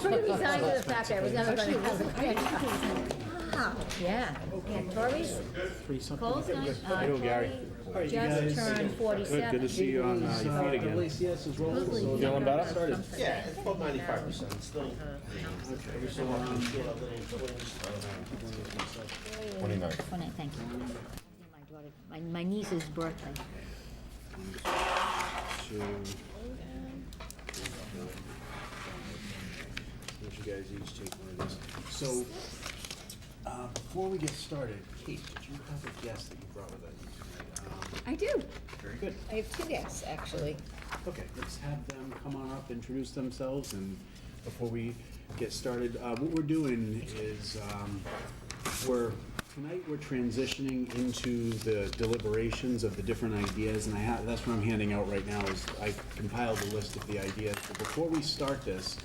pretty resigned to the fact that I was never going to have a credit card. Wow, yeah. Tori's, Cole's Tori just turned 47. Good to see you on your feet again. Feeling better? Yeah, it's about 95%. Still, every so often, you get a little twinge. 29. Thank you. My daughter, my niece's birthday. Let you guys each take one of these. So, before we get started, Kate, did you have a guest that you brought with us tonight? I do. Very good. I have two guests, actually. Okay, let's have them come on up, introduce themselves, and before we get started, what we're doing is tonight we're transitioning into the deliberations of the different ideas, and that's what I'm handing out right now. Is I compiled a list of the ideas. But before we start this,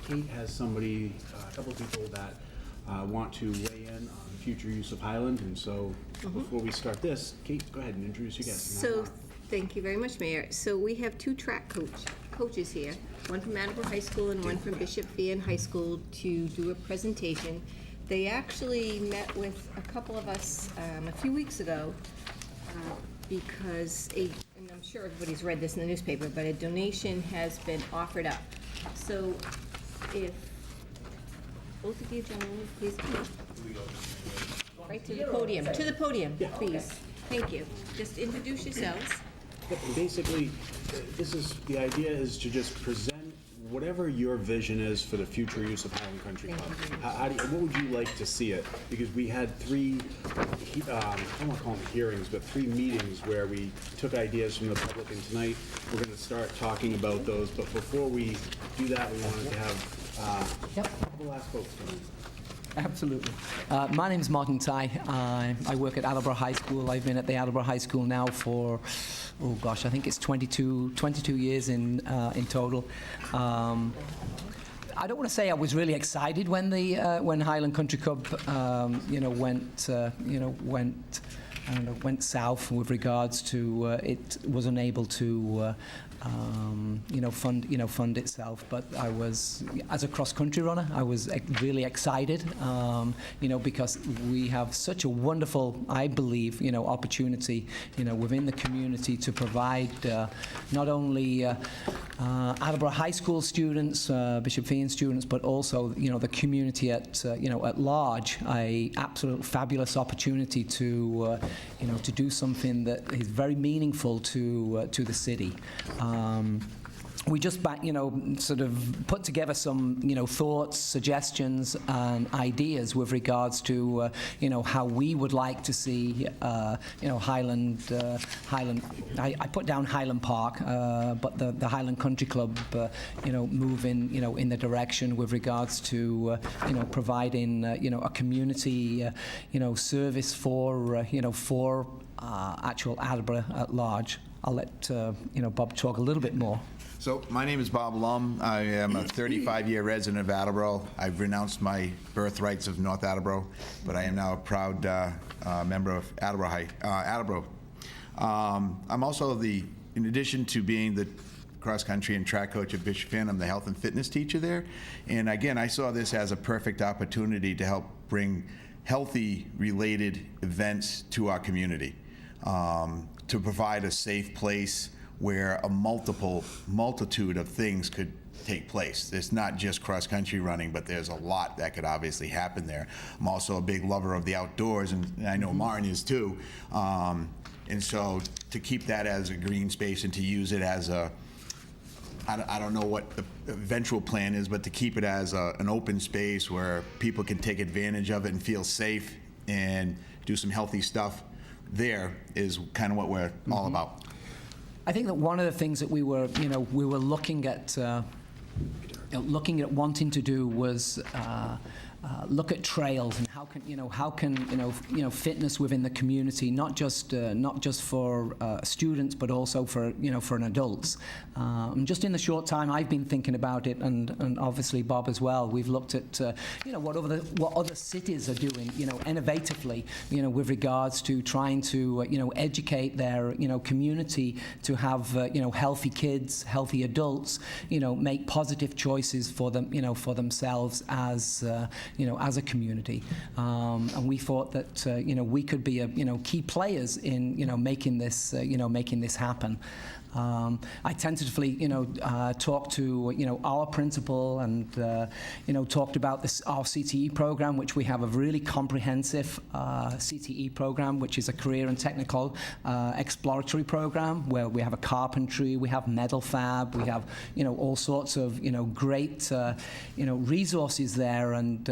Kate has a couple people that want to weigh in on future use of Highland, and so before we start this, Kate, go ahead and introduce your guests. So, thank you very much, Mayor. So we have two track coaches here, one from Attleboro High School and one from Bishop Fian High School, to do a presentation. They actually met with a couple of us a few weeks ago because and I'm sure everybody's read this in the newspaper, but a donation has been offered up. So if both of you gentlemen, please come up. Right to the podium. To the podium, please. Thank you. Just introduce yourselves. Basically, the idea is to just present whatever your vision is for the future use of Highland Country Club. What would you like to see it? Because we had three, I don't want to call them hearings, but 3 meetings where we took ideas from the public, and tonight we're going to start talking about those. But before we do that, we wanted to have a couple last folks come in. Absolutely. My name is Martin Ty. I work at Attleboro High School. I've been at the Attleboro High School now for, I think it's 22 years in total. I don't want to say I was really excited when when Highland Country Club, went south with regards to it was unable to. Fund itself. But I was, as a cross-country runner, I was really excited, because we have such a wonderful, I believe, opportunity, within the community to provide not only Attleboro High School students, Bishop Fian students, but also, the community at large, a absolute fabulous opportunity to, to do something that is very meaningful to the city. We just, sort of put together some, thoughts, suggestions, and ideas with regards to, how we would like to see, Highland. I put down Highland Park, but the Highland Country Club, move in the direction with regards to, providing, a community, service for, actual Attleboro at large. I'll let Bob talk a little bit more. So my name is Bob Lum. I am a 35-year resident of Attleboro. I've renounced my birthrights of North Attleboro, but I am now a proud member of Attleboro. I'm also in addition to being the cross-country and track coach at Bishop Fian, I'm the health and fitness teacher there. And again, I saw this as a perfect opportunity to help bring healthy-related events to our community. To provide a safe place where a multitude of things could take place. It's not just cross-country running, but there's a lot that could obviously happen there. I'm also a big lover of the outdoors, and I know Martin is too. And so to keep that as a green space and to use it as I don't know what the eventual plan is, but to keep it as an open space where people can take advantage of it and feel safe and do some healthy stuff, there is kind of what we're all about. I think that one of the things that we were looking at wanting to do was look at trails and how can fitness within the community, not just for students, but also for for an adults. And just in the short time I've been thinking about it, and obviously Bob as well, we've looked at what other cities are doing, innovatively, with regards to trying to educate their community to have healthy kids, healthy adults, make positive choices for them, for themselves as a community. And we thought that we could be key players in making this happen. I tentatively, talked to, our principal and, talked about our CTE program, which we have a really comprehensive CTE program, which is a career and technical exploratory program where we have a carpentry, we have metal fab, we have, all sorts of, great, resources there. And,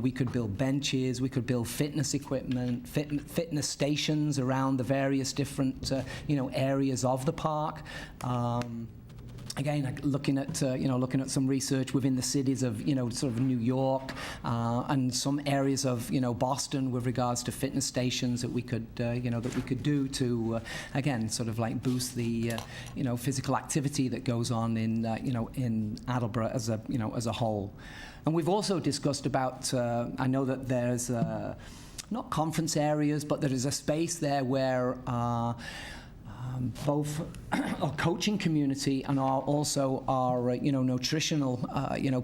we could build benches, we could build fitness equipment, fitness stations around the various different, areas of the park. Again, looking at some research within the cities of sort of New York and some areas of Boston with regards to fitness stations that we could do to again sort of like boost the physical activity that goes on in in Attleboro as a whole. And we've also discussed about I know that there's not conference areas, but there is a space there where both our coaching community and also our nutritional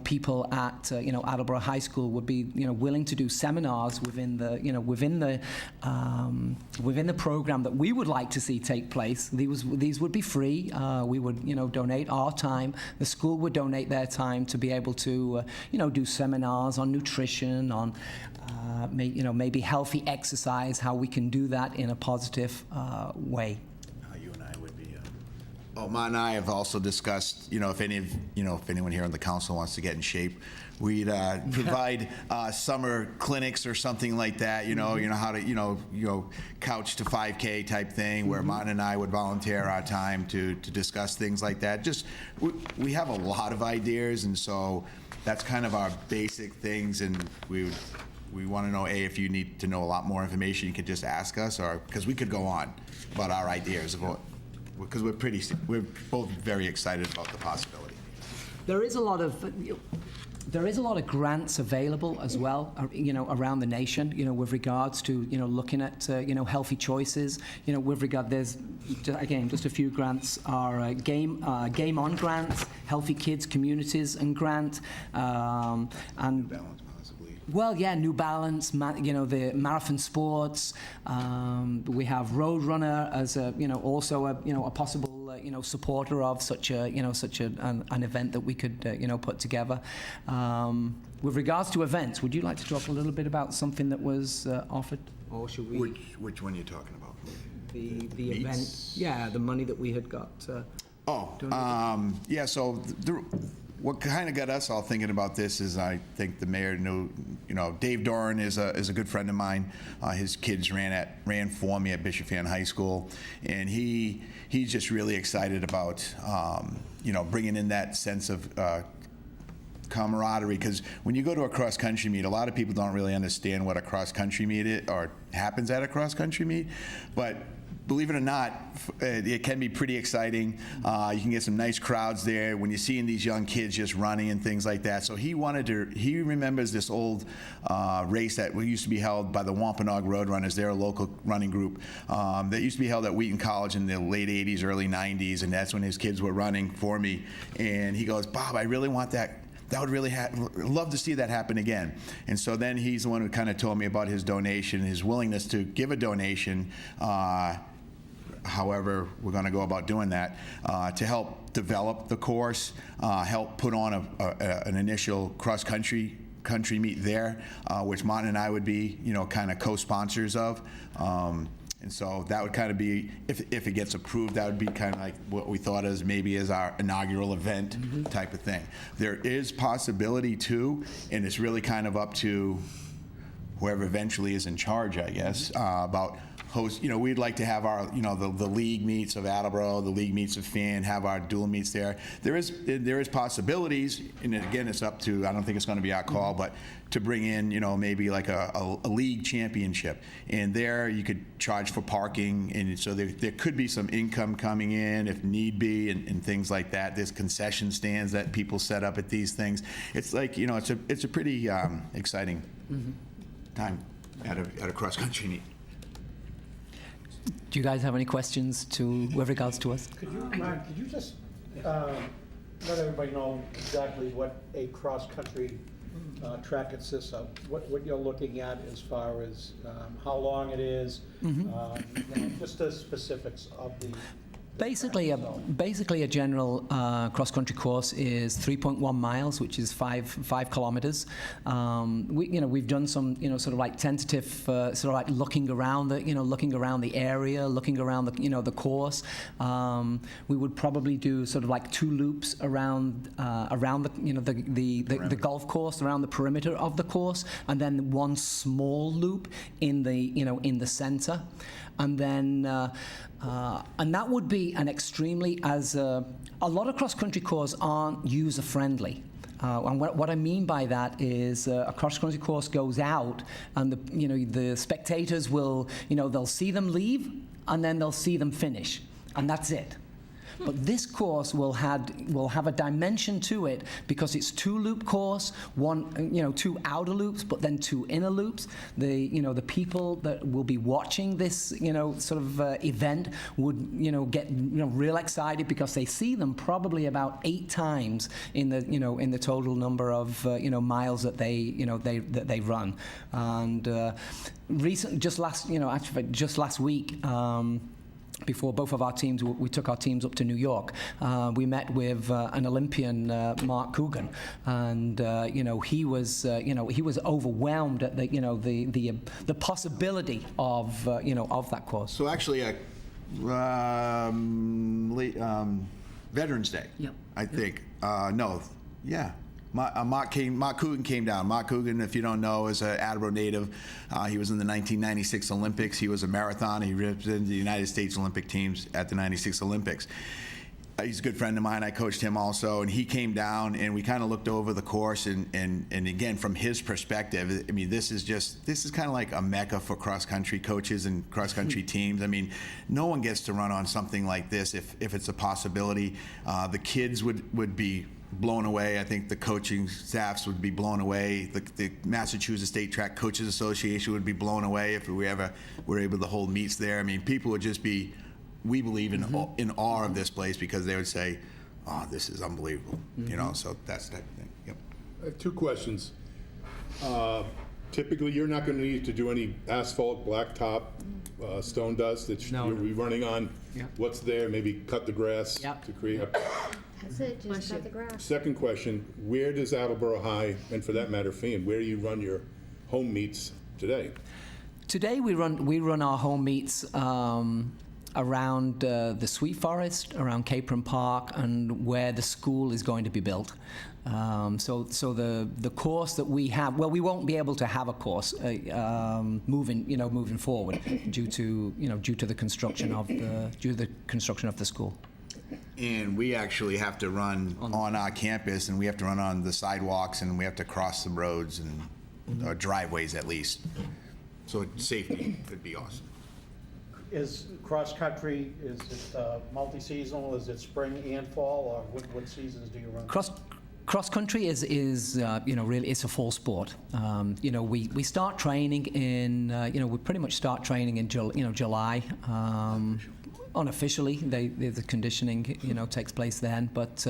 people at Attleboro High School would be willing to do seminars within the program that we would like to see take place. These would be free. We would donate our time. The school would donate their time to be able to do seminars on nutrition, on maybe healthy exercise, how we can do that in a positive way. Oh, Matt and I have also discussed, if anyone here on the council wants to get in shape, we'd provide summer clinics or something like that. How to couch to 5K type thing, where Martin and I would volunteer our time to discuss things like that. Just we have a lot of ideas, and so that's kind of our basic things, and we want to know, if you need to know a lot more information, you could just ask us, or because we could go on about our ideas of what. Because we're both very excited about the possibility. There is a lot of grants available as well, around the nation, with regards to, looking at, healthy choices. With regard, there's, again, just a few grants are Game On grants, Healthy Kids Communities and grant, and Balance, possibly. Well, yeah, New Balance, the marathon sports. We have Roadrunner as also a possible supporter of such an event that we could put together. With regards to events, would you like to talk a little bit about something that was offered, or should we? Which one are you talking about? The event, yeah, the money that we had got. Yeah. So what kind of got us all thinking about this is, I think the mayor knew, Dave Doran is a good friend of mine. His kids ran for me at Bishop Fan High School, and he's just really excited about bringing in that sense of camaraderie, because when you go to a cross-country meet, a lot of people don't really understand what a cross-country meet is, or happens at a cross-country meet, but believe it or not, it can be pretty exciting. You can get some nice crowds there when you're seeing these young kids just running and things like that. So he remembers this old race that used to be held by the Wampanoag Roadrunners. They're a local running group that used to be held at Wheaton College in the late 80s, early 90s, and that's when his kids were running for me. And he goes, Bob, I really want that. That would really love to see that happen again. And so then he's the one who kind of told me about his donation, his willingness to give a donation, however we're going to go about doing that, to help develop the course, help put on an initial cross-country meet there, which Martin and I would be, kind of co-sponsors of. And so that would kind of be, if it gets approved, that would be kind of like what we thought as maybe as our inaugural event type of thing. There is possibility too, and it's really kind of up to whoever eventually is in charge, I guess, about host, we'd like to have our, the league meets of Attleboro, the league meets of Fan, have our dual meets there. There is possibilities, and again, it's up to, I don't think it's going to be our call, but to bring in, maybe like a league championship. And there you could charge for parking, and so there could be some income coming in if need be, and things like that. There's concession stands that people set up at these things. It's like, it's a pretty exciting time at a cross-country meet. Do you guys have any questions with regards to us? Mark, could you just let everybody know exactly what a cross-country track consists of? What you're looking at as far as how long it is, just the specifics of the Basically, a general cross-country course is 3.1 miles, which is 5 kilometers. We've done some, sort of like tentative, sort of like looking around the area, looking around the course. We would probably do sort of like 2 loops around the golf course, around the perimeter of the course, and then 1 small loop in the center. And then, and that would be an extremely, a lot of cross-country courses aren't user-friendly. And what I mean by that is a cross-country course goes out, and the spectators will, they'll see them leave, and then they'll see them finish, and that's it. But this course will have a dimension to it because it's 2-loop course, 2 outer loops, but then 2 inner loops. The people that will be watching this sort of event would get real excited because they see them probably about 8 times in the total number of miles that they run. And just last week. Before both of our teams, we took our teams up to New York. We met with an Olympian, Mark Coogan, and he was overwhelmed at the possibility of that course. So actually, Veterans Day. Yep. I think. Mark Coogan came down. Mark Coogan, if you don't know, is an Attleboro native. He was in the 1996 Olympics. He was a marathoner. He represented the United States Olympic teams at the 96 Olympics. He's a good friend of mine. I coached him also, and he came down, and we kind of looked over the course, and again, from his perspective, I mean, this is kind of like a mecca for cross-country coaches and cross-country teams. I mean, no one gets to run on something like this if it's a possibility. The kids would be blown away. I think the coaching staffs would be blown away. The Massachusetts State Track Coaches Association would be blown away if we ever were able to hold meets there. I mean, people would just be, we believe, in awe of this place because they would say, "Oh, this is unbelievable." So that's that thing. Yep. I have 2 questions. Typically, you're not going to need to do any asphalt, blacktop, stone dust that you'll be running on. Yeah. What's there? Maybe cut the grass to create. That's it, just cut the grass. Second question: where does Attleboro High, and for that matter, Fan, where do you run your home meets today? Today we run our home meets around the Sweet Forest, around Capron Park, and where the school is going to be built. So the course that we have, well, we won't be able to have a course moving forward due to the construction of the school. And we actually have to run on our campus, and we have to run on the sidewalks, and we have to cross some roads and driveways at least. So safety could be awesome. Is cross-country, is it multi-seasonal? Is it spring and fall, or what seasons do you run? Cross country is really it's a fall sport. We start training in we pretty much start training in July. Unofficially, the conditioning takes place then, but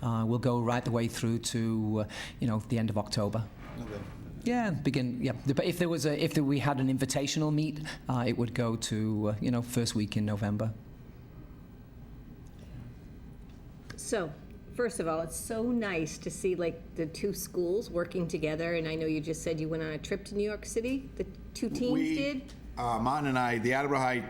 we'll go right the way through to the end of October. Okay. Yeah, But if we had an invitational meet, it would go to first week in November. So, first of all, it's so nice to see like the 2 schools working together, and I know you just said you went on a trip to New York City. The 2 teams did. Mon and I, the Attleboro High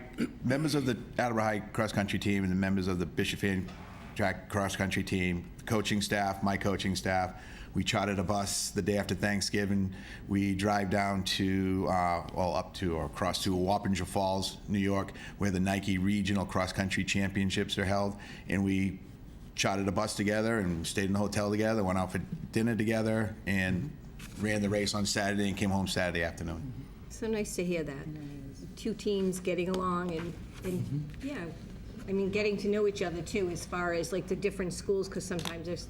members of the Attleboro High cross country team, and the members of the Bishop Fan Track cross country team, coaching staff, my coaching staff. We chartered a bus the day after Thanksgiving. We drive down to, up to or across to Wappinger Falls, New York, where the Nike Regional Cross Country Championships are held, and we chartered a bus together and stayed in the hotel together, went out for dinner together, and ran the race on Saturday and came home Saturday afternoon. So nice to hear that. Two teams getting along and yeah, I mean, getting to know each other too, as far as like the different schools, because sometimes there's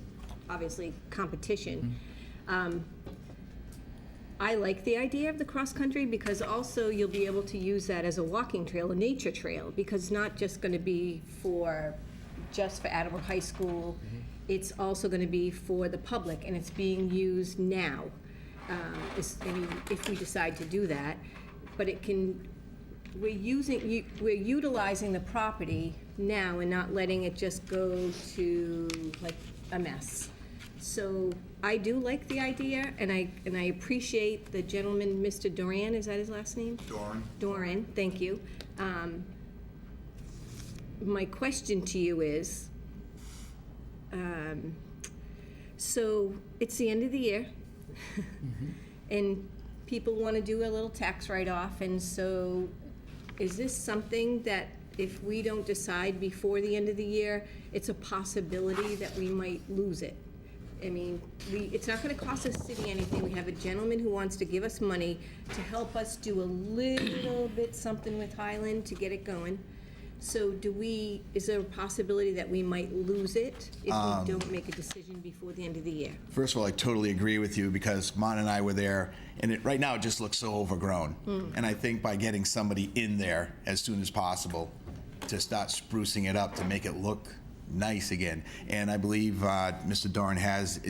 obviously competition. I like the idea of the cross-country because also you'll be able to use that as a walking trail, a nature trail, because it's not just going to be just for Attleboro High School. It's also going to be for the public, and it's being used now. If we decide to do that, but we're utilizing the property now and not letting it just go to like a mess. So I do like the idea, and I appreciate the gentleman, Mr. Doran, is that his last name? Doran, thank you. My question to you is, so it's the end of the year, and people want to do a little tax write-off, and so is this something that if we don't decide before the end of the year, it's a possibility that we might lose it? I mean, it's not going to cost the city anything. We have a gentleman who wants to give us money to help us do a little bit something with Highland to get it going. So is there a possibility that we might lose it if we don't make a decision before the end of the year? First of all, I totally agree with you because Mon and I were there, and right now it just looks so overgrown. And I think by getting somebody in there as soon as possible to start sprucing it up to make it look nice again. And I believe Mr. Dorn has,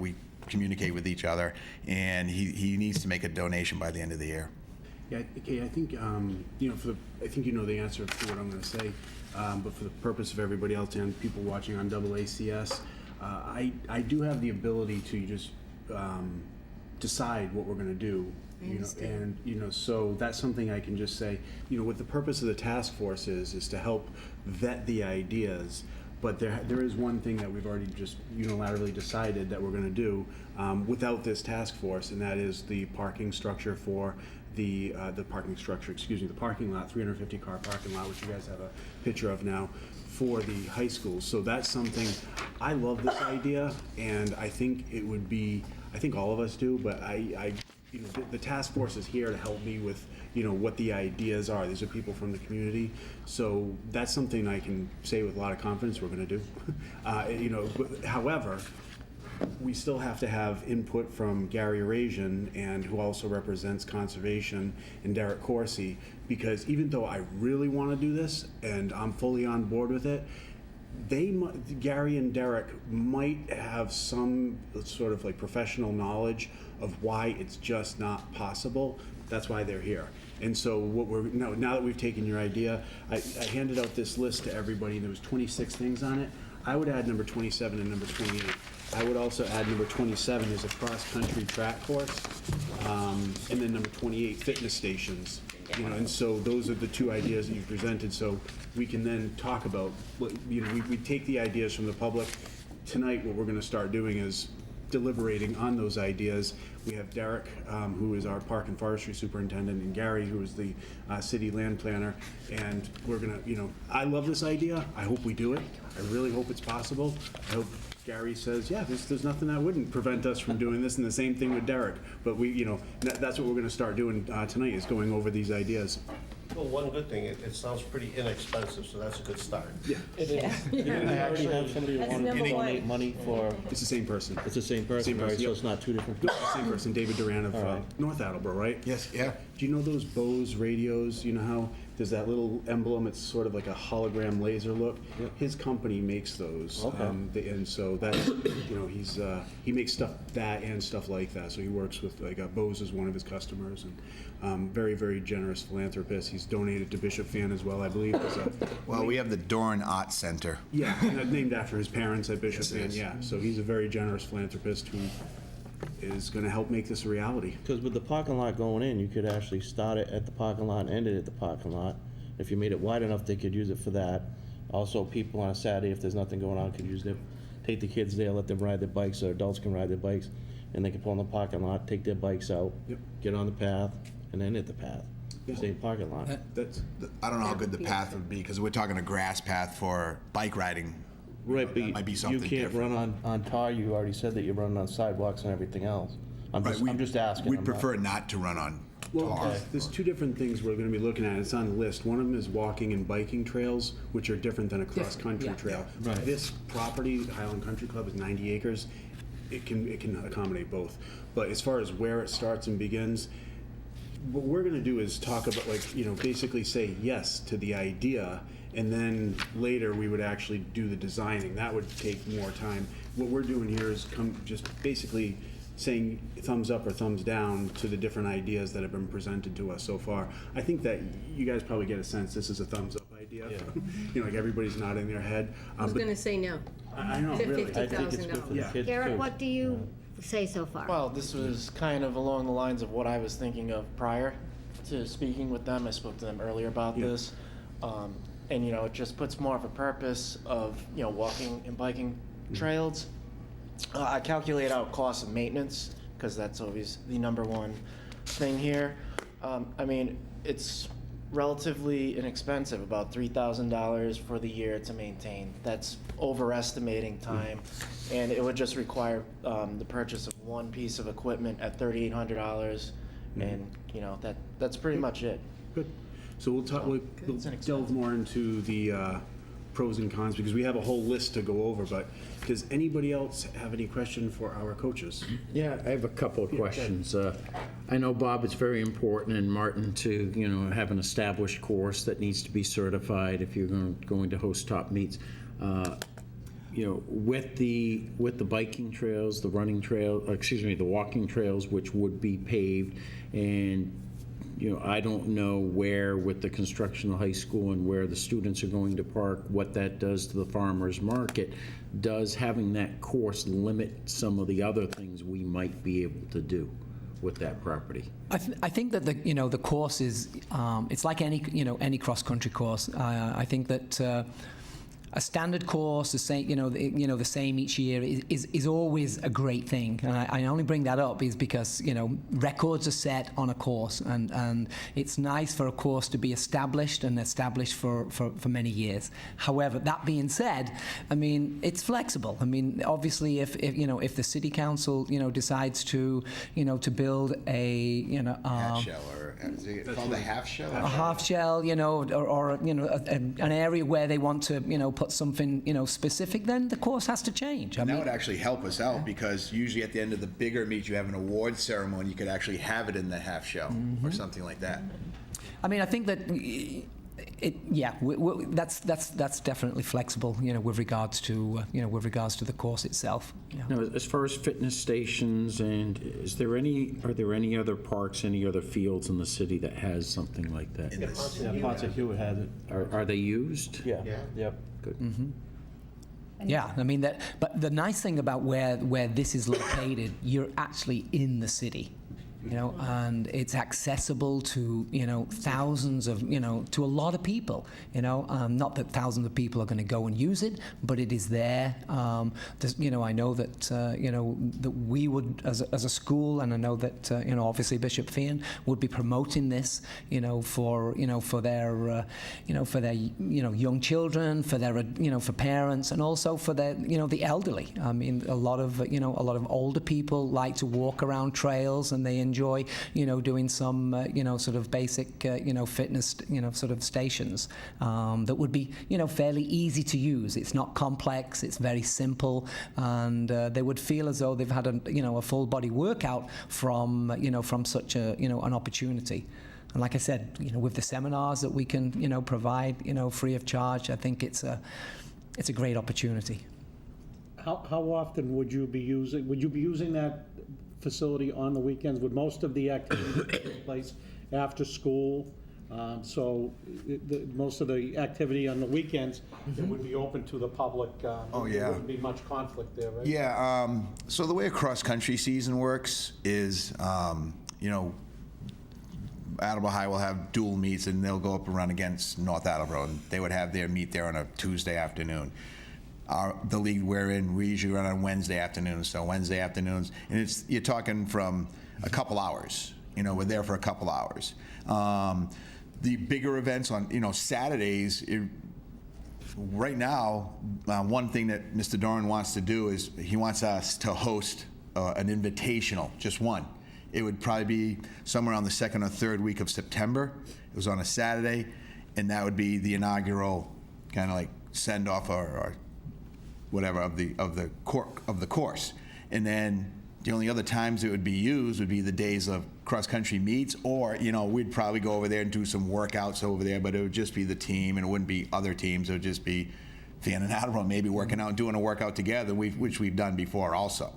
we communicate with each other, and he needs to make a donation by the end of the year. Yeah, okay, I think, I think you know the answer to what I'm going to say, but for the purpose of everybody else and people watching on AACS, I do have the ability to just decide what we're going to do. So that's something I can just say, what the purpose of the task force is to help vet the ideas. But there is one thing that we've already just unilaterally decided that we're going to do without this task force, and that is the parking structure for the parking lot, 350 car parking lot, which you guys have a picture of now, for the high school. So that's something, I love this idea, and I think it would be, I think all of us do, but the task force is here to help me with, what the ideas are. These are people from the community. So that's something I can say with a lot of confidence we're going to do. However, we still have to have input from Gary Arasian, and who also represents conservation, and Derek Corsi, because even though I really want to do this and I'm fully on board with it, Gary and Derek might have some sort of like professional knowledge of why it's just not possible. That's why they're here. And so now that we've taken your idea, I handed out this list to everybody. There was 26 things on it. I would add number 27 and number 28. I would also add number 27 as a cross-country track course, and then number 28, fitness stations. And so those are the two ideas that you presented. So we can then talk about, we take the ideas from the public. Tonight, what we're going to start doing is deliberating on those ideas. We have Derek, who is our park and forestry superintendent, and Gary, who is the city land planner. And we're going to, I love this idea. I hope we do it. I really hope it's possible. I hope Gary says, yeah, there's nothing that wouldn't prevent us from doing this, and the same thing with Derek. But that's what we're going to start doing tonight, is going over these ideas. Well, one good thing, it sounds pretty inexpensive, so that's a good start. Yeah. It is. I already have somebody who That's wanted to number donate one. money for, It's the same person. it's the same person, right? So yep. it's not two different. Same person, David Duran of North Attleboro, right? Yes, yeah. Do you know those Bose radios? You know how there's that little emblem? It's sort of like a hologram laser look. Yep. His company makes those, Okay. and so that's he makes stuff and stuff like that. So he works with Bose is one of his customers, and very, very generous philanthropist. He's donated to Bishop Fan as well, I believe. Well, we have the Dorn Art Center. Yeah, named after his parents at Bishop Yes, it Fan. is. Yeah, so he's a very generous philanthropist who is going to help make this a reality. Because with the parking lot going in, you could actually start it at the parking lot and end it at the parking lot. If you made it wide enough, they could use it for that. Also, people on a Saturday, if there's nothing going on, could use their take the kids there, let them ride their bikes, so adults can ride their bikes, and they can pull in the parking lot, take their bikes out, Yep. get on the path, and then hit the path. Yeah. Same parking lot. That's, I don't know how good the path would be, because we're talking a grass path for bike riding. Right, That might be but something you can't different. run on tar, you already said that you're running on sidewalks and everything else. I'm just asking. We'd I'm not- prefer not to run on well, tar. there's two different things we're gonna be looking at. It's on the list. One of them is walking and biking trails, which are different than a cross-country trail. Right. This property, Highland Country Club, is 90 acres. It can accommodate both. But as far as where it starts and begins, what we're gonna do is talk about, like, basically say yes to the idea, and then later we would actually do the designing. That would take more time. What we're doing here is just basically saying thumbs up or thumbs down to the different ideas that have been presented to us so far. I think that you guys probably get a sense this is a thumbs up idea. Like everybody's nodding their head. I was gonna say no. I know, To really. I think it's good for the Yeah. kids Garrett, too. what do you say so far? Well, this was kind of along the lines of what I was thinking of prior to speaking with them. I spoke to them earlier about Yeah. this. And, it just puts more of a purpose of, walking and biking trails. I calculate out cost of maintenance, because that's always the number one thing here. It's relatively inexpensive, about $3,000 for the year to maintain. That's overestimating time, and it would just require the purchase of one piece of equipment at $3,800, and that's pretty much it. Good. So we'll talk, we'll It's delve inexpensive. more into the pros and cons, because we have a whole list to go over, but does anybody else have any question for our coaches? Yeah, I have a couple of questions. I know, Bob, it's very important, and Martin, to, have an established course that needs to be certified if you're going to host top meets. With the biking trails, the running trail, the walking trails, which would be paved, and I don't know where, with the construction of high school and where the students are going to park, what that does to the farmer's market. Does having that course limit some of the other things we might be able to do with that property? I think that the course is it's like any cross country course. I think that a standard course, the same the same each year is always a great thing. And I only bring that up is because records are set on a course, and it's nice for a course to be established for many years. However, that being said, it's flexible. Obviously, if the city council decides to build a Half shell, or is it called a half shell? a half shell, or an area where they want to put something specific, then the course has to change. And that would actually help us out, because usually at the end of the bigger meet, you have an award ceremony. You could actually have it in the half shell or something like that. I think that that's definitely flexible, with regards to the course itself. Yeah. Now, as far as fitness stations, and are there any other parks, any other fields in the city that has something like that? Yeah, Ponce Hewitt has it. Are they used? Yeah, yep. Good. Yeah, but the nice thing about where this is located, you're actually in the city. And it's accessible to, thousands of, to a lot of people, not that thousands of people are going to go and use it, but it is there. I know that, that we would, as a school, and I know that, obviously Bishop Fian would be promoting this, for their young children, for their, for parents, and also for their, the elderly. A lot of older people like to walk around trails, and they enjoy, doing some, sort of basic, fitness, sort of stations that would be, fairly easy to use. It's not complex. It's very simple, and they would feel as though they've had a full body workout from, from such an opportunity. And like I said, with the seminars that we can, provide, free of charge, I think it's a great opportunity. How often would you be using that facility on the weekends? Would most of the activities take place after school? Most of the activity on the weekends, it would be open to the public. Oh, yeah. There wouldn't be much conflict there, right? Yeah, so the way a cross-country season works is, Attleboro High will have dual meets, and they'll go up and run against North Attleboro, and they would have their meet there on a Tuesday afternoon. the league we're in, we usually run on Wednesday afternoons. So Wednesday afternoons, and you're talking from a couple hours. We're there for a couple hours. The bigger events on, Saturdays, right now, one thing that Mr. Doran wants to do is he wants us to host an invitational, just one. It would probably be somewhere on the second or third week of September. It was on a Saturday, and that would be the inaugural kind of like send off or whatever of the course. And then the only other times it would be used would be the days of cross-country meets, or, we'd probably go over there and do some workouts over there, but it would just be the team, and it wouldn't be other teams. It would just be Fan and Attleboro maybe working out and doing a workout together, which we've done before also.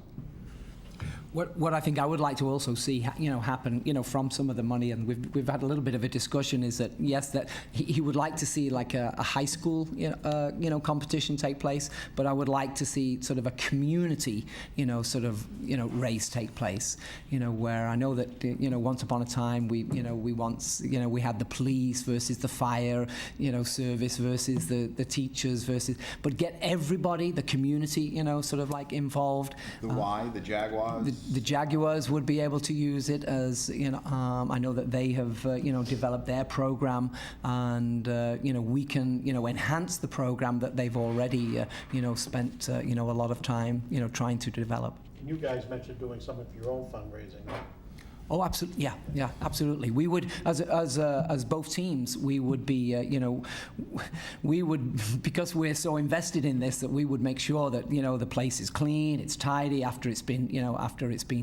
What I think I would like to also see, happen, from some of the money, and we've had a little bit of a discussion, is that yes, that he would like to see like a high school, competition take place, but I would like to see sort of a community, race take place, where I know that, once upon a time we had the police versus the fire, service versus the teachers versus, but get everybody, the community, sort of like involved. The Jaguars. The Jaguars would be able to use it as, I know that they have, developed their program, and, we can, enhance the program that they've already, spent, a lot of time, trying to develop. And you guys mentioned doing some of your own fundraising, right? Oh, absolutely. Yeah, absolutely. We would, as both teams, we would be, we would, because we're so invested in this, that we would make sure that, the place is clean, it's tidy after it's been,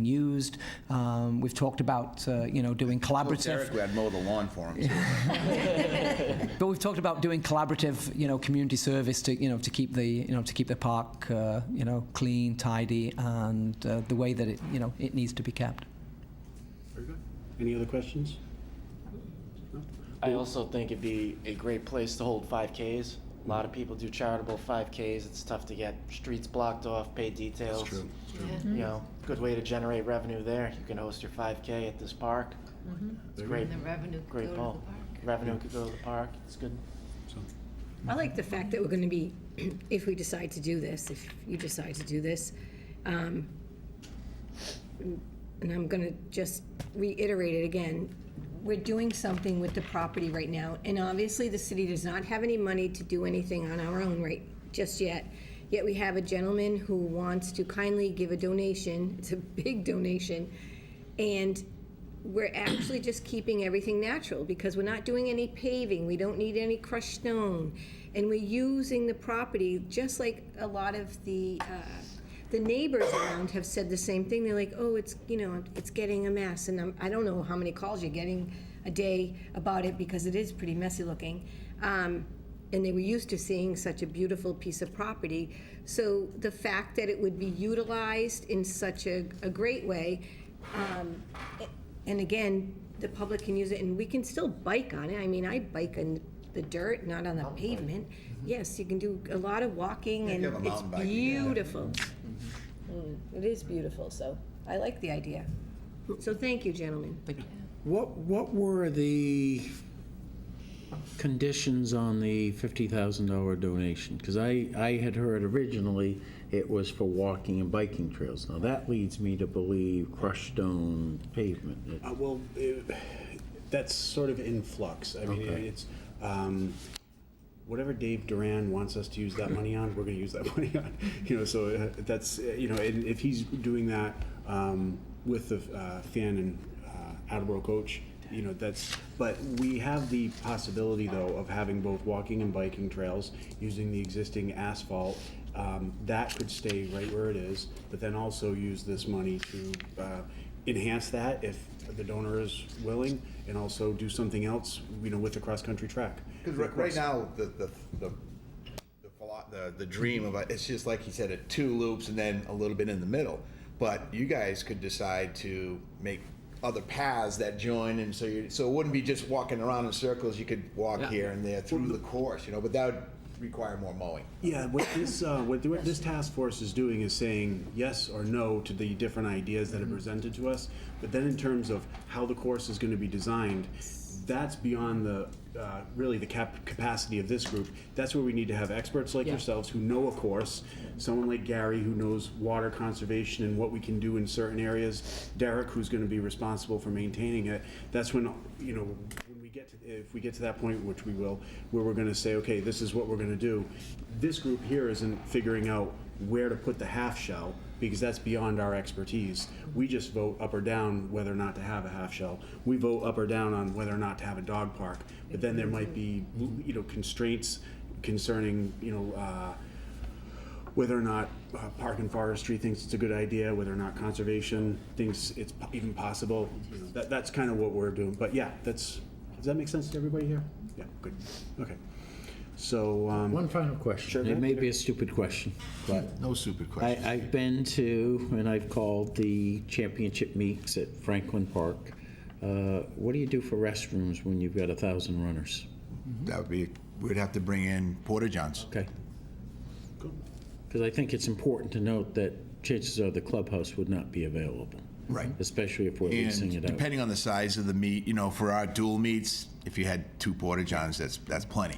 used. We've talked about, doing collaborative. Eric, we had mowed the lawn for him. But we've talked about doing collaborative, community service to, to keep the park, clean, tidy, and the way that it, it needs to be kept. Very good. Any other questions? No? I also think it'd be a great place to hold 5Ks. A lot of people do charitable 5Ks. It's tough to get streets blocked off, pay details. That's true. That's true. Good way to generate revenue there. You can host your 5K at this park. It's great. And the revenue could Great go to ball. the park. Revenue could go to the park. It's good. I like the fact that we're going to be, if we decide to do this, if you decide to do this, and I'm going to just reiterate it again, we're doing something with the property right now, and obviously the city does not have any money to do anything on our own right just yet. Yet we have a gentleman who wants to kindly give a donation. It's a big donation, and we're actually just keeping everything natural because we're not doing any paving. We don't need any crushed stone, and we're using the property just like a lot of the neighbors around have said the same thing. They're like, oh, it's getting a mess, and I don't know how many calls you're getting a day about it because it is pretty messy looking. And they were used to seeing such a beautiful piece of property. So the fact that it would be utilized in such a great way, and again, the public can use it, and we can still bike on it. I mean, I bike in the dirt, not on the pavement. Yes, you can do a lot of walking, and you have a it's mountain bike, yeah. beautiful. It is beautiful, so I like the idea. So thank you, gentlemen. What were the conditions on the $50,000 donation? Because I had heard originally it was for walking and biking trails. Now that leads me to believe crushed stone pavement. That's sort of in flux. I mean, Okay. it's whatever Dave Duran wants us to use that money on, we're going to use that money on. So that's and if he's doing that with the Fan and Attleboro coach, that's. But we have the possibility though of having both walking and biking trails using the existing asphalt. That could stay right where it is, but then also use this money to enhance that if the donor is willing, and also do something else, with the cross-country track. Because right now, the dream of it's just like he said, at 2 loops and then a little bit in the middle. But you guys could decide to make other paths that join, and so it wouldn't be just walking around in circles. You could walk here and there through the course, but that would require more mowing. Yeah, what this task force is doing is saying yes or no to the different ideas that are presented to us. But then in terms of how the course is going to be designed, that's beyond really the capacity of this group, that's where we need to have experts like yourselves who know a course, someone like Gary who knows water conservation and what we can do in certain areas, Derek who's going to be responsible for maintaining it. That's when, you know, when we get to, if we get to that point, which we will, where we're going to say, okay, this is what we're going to do. This group here isn't figuring out where to put the half shell, because that's beyond our expertise. We just vote up or down whether or not to have a half shell. We vote up or down on whether or not to have a dog park. But then there might be, you know, constraints concerning, you know, whether or not Park and Forestry thinks it's a good idea, whether or not conservation thinks it's even possible. You know, that's kind of what we're doing. But yeah, does that make sense to everybody here? Yeah, good. Okay. So One final question. Sure, It may be a stupid question, but No stupid question. I've been to, and I've called the championship meets at Franklin Park. What do you do for restrooms when you've got 1,000 runners? That would be, we'd have to bring in porta johns. Okay. Because I think it's important to note that chances are the clubhouse would not be available. Right. Especially if we're leasing And it out. depending on the size of the meet, you know, for our dual meets, if you had 2 porta johns, that's plenty.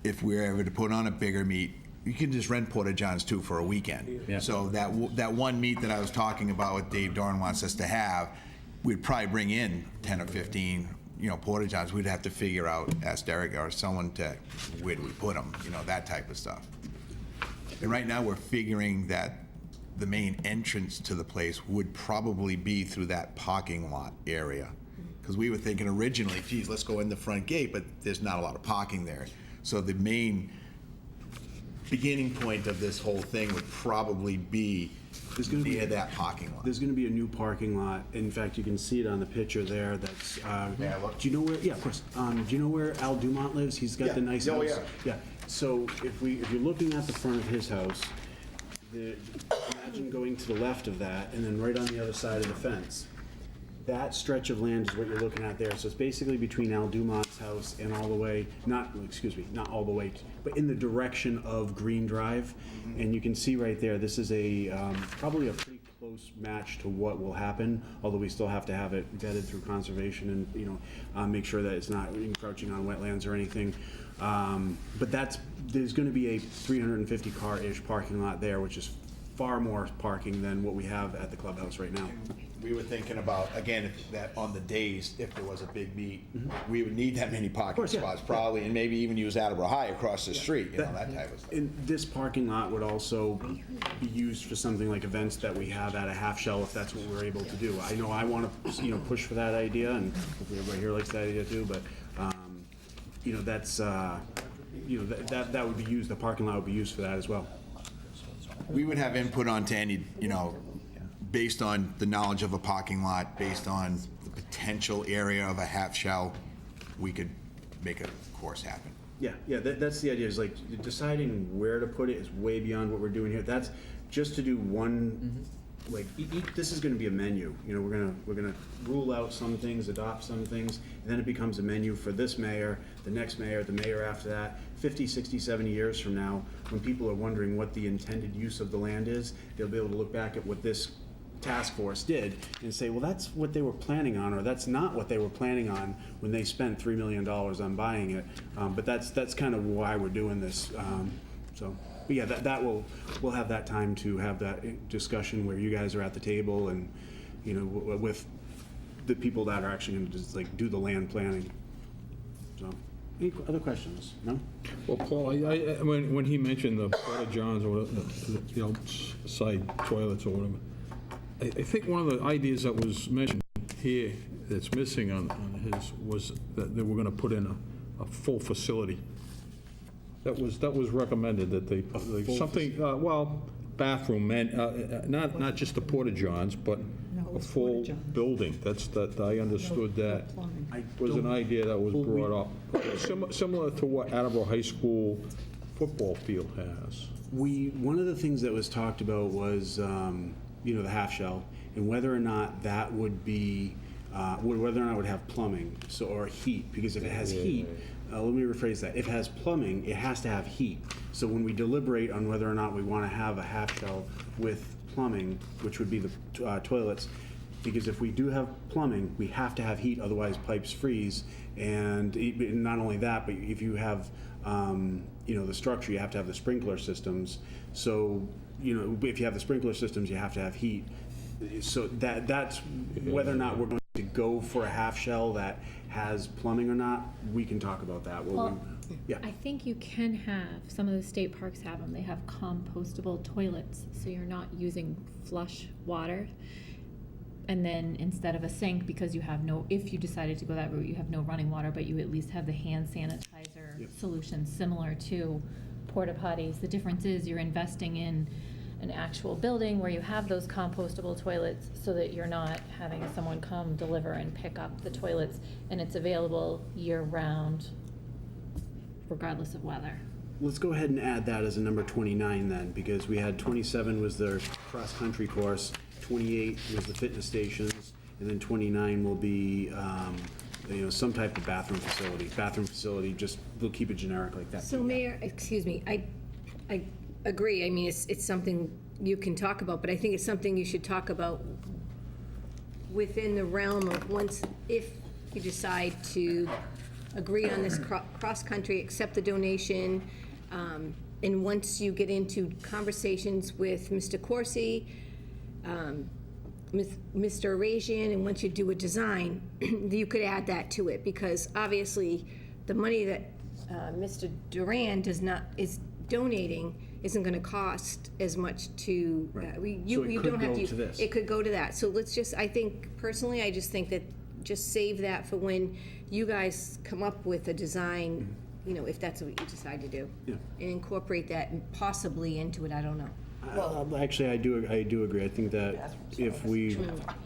If we're ever to put on a bigger meet, you can just rent porta johns too for a weekend. Yeah. So that one meet that I was talking about, what Dave Dorn wants us to have, we'd probably bring in 10 or 15, you know, porta johns. We'd have to figure out, ask Derek or someone to, where do we put them, you know, that type of stuff. And right now we're figuring that the main entrance to the place would probably be through that parking lot area. Because we were thinking originally, geez, let's go in the front gate, but there's not a lot of parking there. So the main beginning point of this whole thing would probably be near that parking lot. there's going to be a new parking lot. In fact, you can see it on the picture there. That's. Yeah, look. Do you know where? Yeah, of course. Do you know where Al Dumont lives? He's got Yeah. the nice Oh, house. yeah. Yeah. So if you're looking at the front of his house, imagine going to the left of that, and then right on the other side of the fence. That stretch of land is what you're looking at there. So it's basically between Al Dumont's house and all the way, not all the way, but in the direction of Green Drive. And you can see right there, this is probably a pretty close match to what will happen, although we still have to have it vetted through conservation and, you know, make sure that it's not encroaching on wetlands or anything. But there's going to be a 350 car-ish parking lot there, which is far more parking than what we have at the clubhouse right now. We were thinking about, again, that on the days, if there was a big meet, we would need that many parking course, yeah. spots probably, and maybe even use Attleboro High across the street, you know, that type of stuff. And this parking lot would also be used for something like events that we have at a half shell, if that's what we're able to do. I know I want to, you know, push for that idea, and hopefully everybody here likes that idea too, but, you know, that's, you know, that would be used, the parking lot would be used for that as well. We would have input onto any, you know, based on the knowledge of a parking lot, based on the potential area of a half shell, we could make a course happen. Yeah, that's the idea, is like deciding where to put it is way beyond what we're doing here. That's just to do one, like, this is gonna be a menu. You know, we're gonna rule out some things, adopt some things, and then it becomes a menu for this mayor, the next mayor, the mayor after that. 50, 60, 70 years from now, when people are wondering what the intended use of the land is, they'll be able to look back at what this task force did and say, well, that's what they were planning on, or that's not what they were planning on when they spent $3 million on buying it. But that's kind of why we're doing this. But yeah, we'll have that time to have that discussion where you guys are at the table and, you know, with the people that are actually going to just like do the land planning. So, any other questions? No? Well, Paul, when he mentioned the porta johns or the outside toilets or whatever, I think one of the ideas that was mentioned here that's missing on his was that they were going to put in a full facility. That was recommended, that they something, bathroom, not just the porta johns, but a full building. That I understood that was an idea that was brought up. Similar to what Attleboro High School football field has. One of the things that was talked about was, you know, the half shell, and whether or not that would be, whether or not it would have plumbing, or heat, because if it has heat, let me rephrase that. If it has plumbing, it has to have heat. So when we deliberate on whether or not we want to have a half shell with plumbing, which would be the toilets, because if we do have plumbing, we have to have heat, otherwise pipes freeze. And not only that, but if you have, the structure, you have to have the sprinkler systems. So, if you have the sprinkler systems, you have to have heat. So that's whether or not we're going to go for a half shell that has plumbing or not, we can talk about that. Yeah. I think you can have, some of the state parks have them, they have compostable toilets, so you're not using flush water. And then instead of a sink, because you have if you decided to go that route, you have no running water, but you at least have the hand sanitizer solution similar to porta potties. The difference is you're investing in an actual building where you have those compostable toilets so that you're not having someone come deliver and pick up the toilets, and it's available year-round regardless of weather. Let's go ahead and add that as a number 29 then, because we had 27 was the cross-country course, 28 was the fitness stations, and then 29 will be, some type of bathroom facility. Bathroom facility, just, we'll keep it generic like that. So Mayor, excuse me, I agree. I mean, it's something you can talk about, but I think it's something you should talk about within the realm of if you decide to agree on this cross-country, accept the donation, and once you get into conversations with Mr. Corsi, Mr. Arazian, and once you do a design, you could add that to it, because obviously the money that Mr. Duran is donating isn't going to cost as much to, you don't have to. This. It could go to that. So let's just, I think, personally, I just think that just save that for when you guys come up with a design, if that's what you decide to do. Yeah. And incorporate that possibly into it, I don't know. Actually, I do agree. I think that if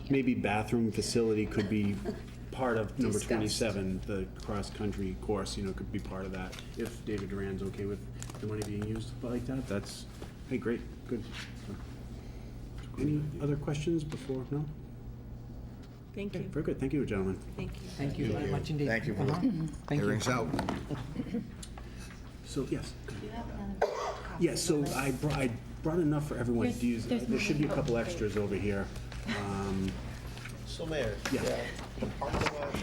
maybe bathroom facility could be part of number 27, the cross-country course, could be part of that. If David Duran's okay with the money being used like that, that's, hey, great, good. Any other questions before, no? Thank you. Very good, thank you, gentlemen. Thank you. Thank you very much indeed. Thank you for Thank you. hearing us out. So, yes. Yes, so I brought enough for everyone to use. There should be a couple extras over here. So Mayor, Yeah. the parking lot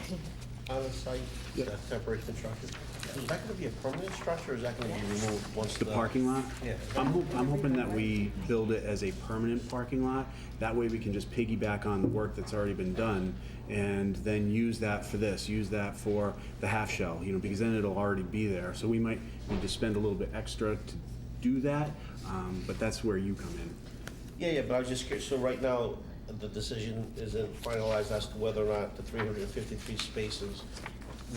on the site, that temporary construction, is that gonna be a permanent structure, or is that gonna be removed once The parking lot? Yeah. I'm hoping that we build it as a permanent parking lot. That way we can just piggyback on the work that's already been done and then use that for this, use that for the half shell, because then it'll already be there. So we might need to spend a little bit extra to do that, but that's where you come in. Yeah, but I was just curious, so right now, the decision isn't finalized as to whether or not the 353 spaces,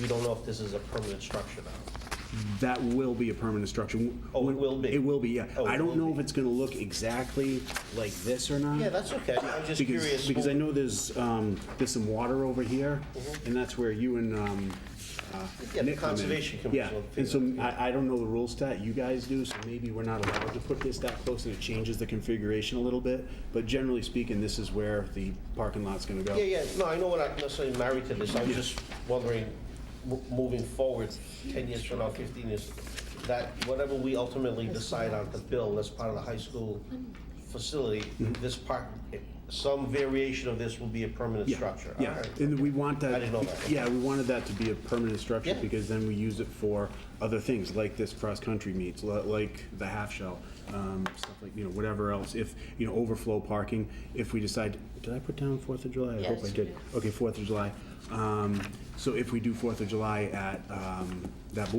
we don't know if this is a permanent structure now. That will be a permanent structure. Oh, it will be? It will be, yeah. Oh, it I don't will know be. if it's gonna look exactly like this or not. Yeah, that's okay, I'm just curious. Because I know there's some water over here, and that's where you and Yeah, the Nick come in. Conservation Yeah, Commission. and so I don't know the rules to that, you guys do, so maybe we're not allowed to put this that close, and it changes the configuration a little bit, but generally speaking, this is where the parking lot's gonna go. Yeah, no, I know we're not necessarily married to this, I was just wondering, moving forward, 10 years from now, 15 years, that whatever we ultimately decide on to build as part of the high school facility, this part, some variation of this will be a permanent structure. Yeah, All right. and we want that. I didn't know that. Yeah, we wanted that to be a permanent structure, Yeah. because then we use it for other things, like this cross-country meets, like the half shell, stuff like, whatever else. If, overflow parking, if we decide, did I put down 4th of July? I hope I Yes, did. you Okay, 4th of July. So if we do 4th of July at that,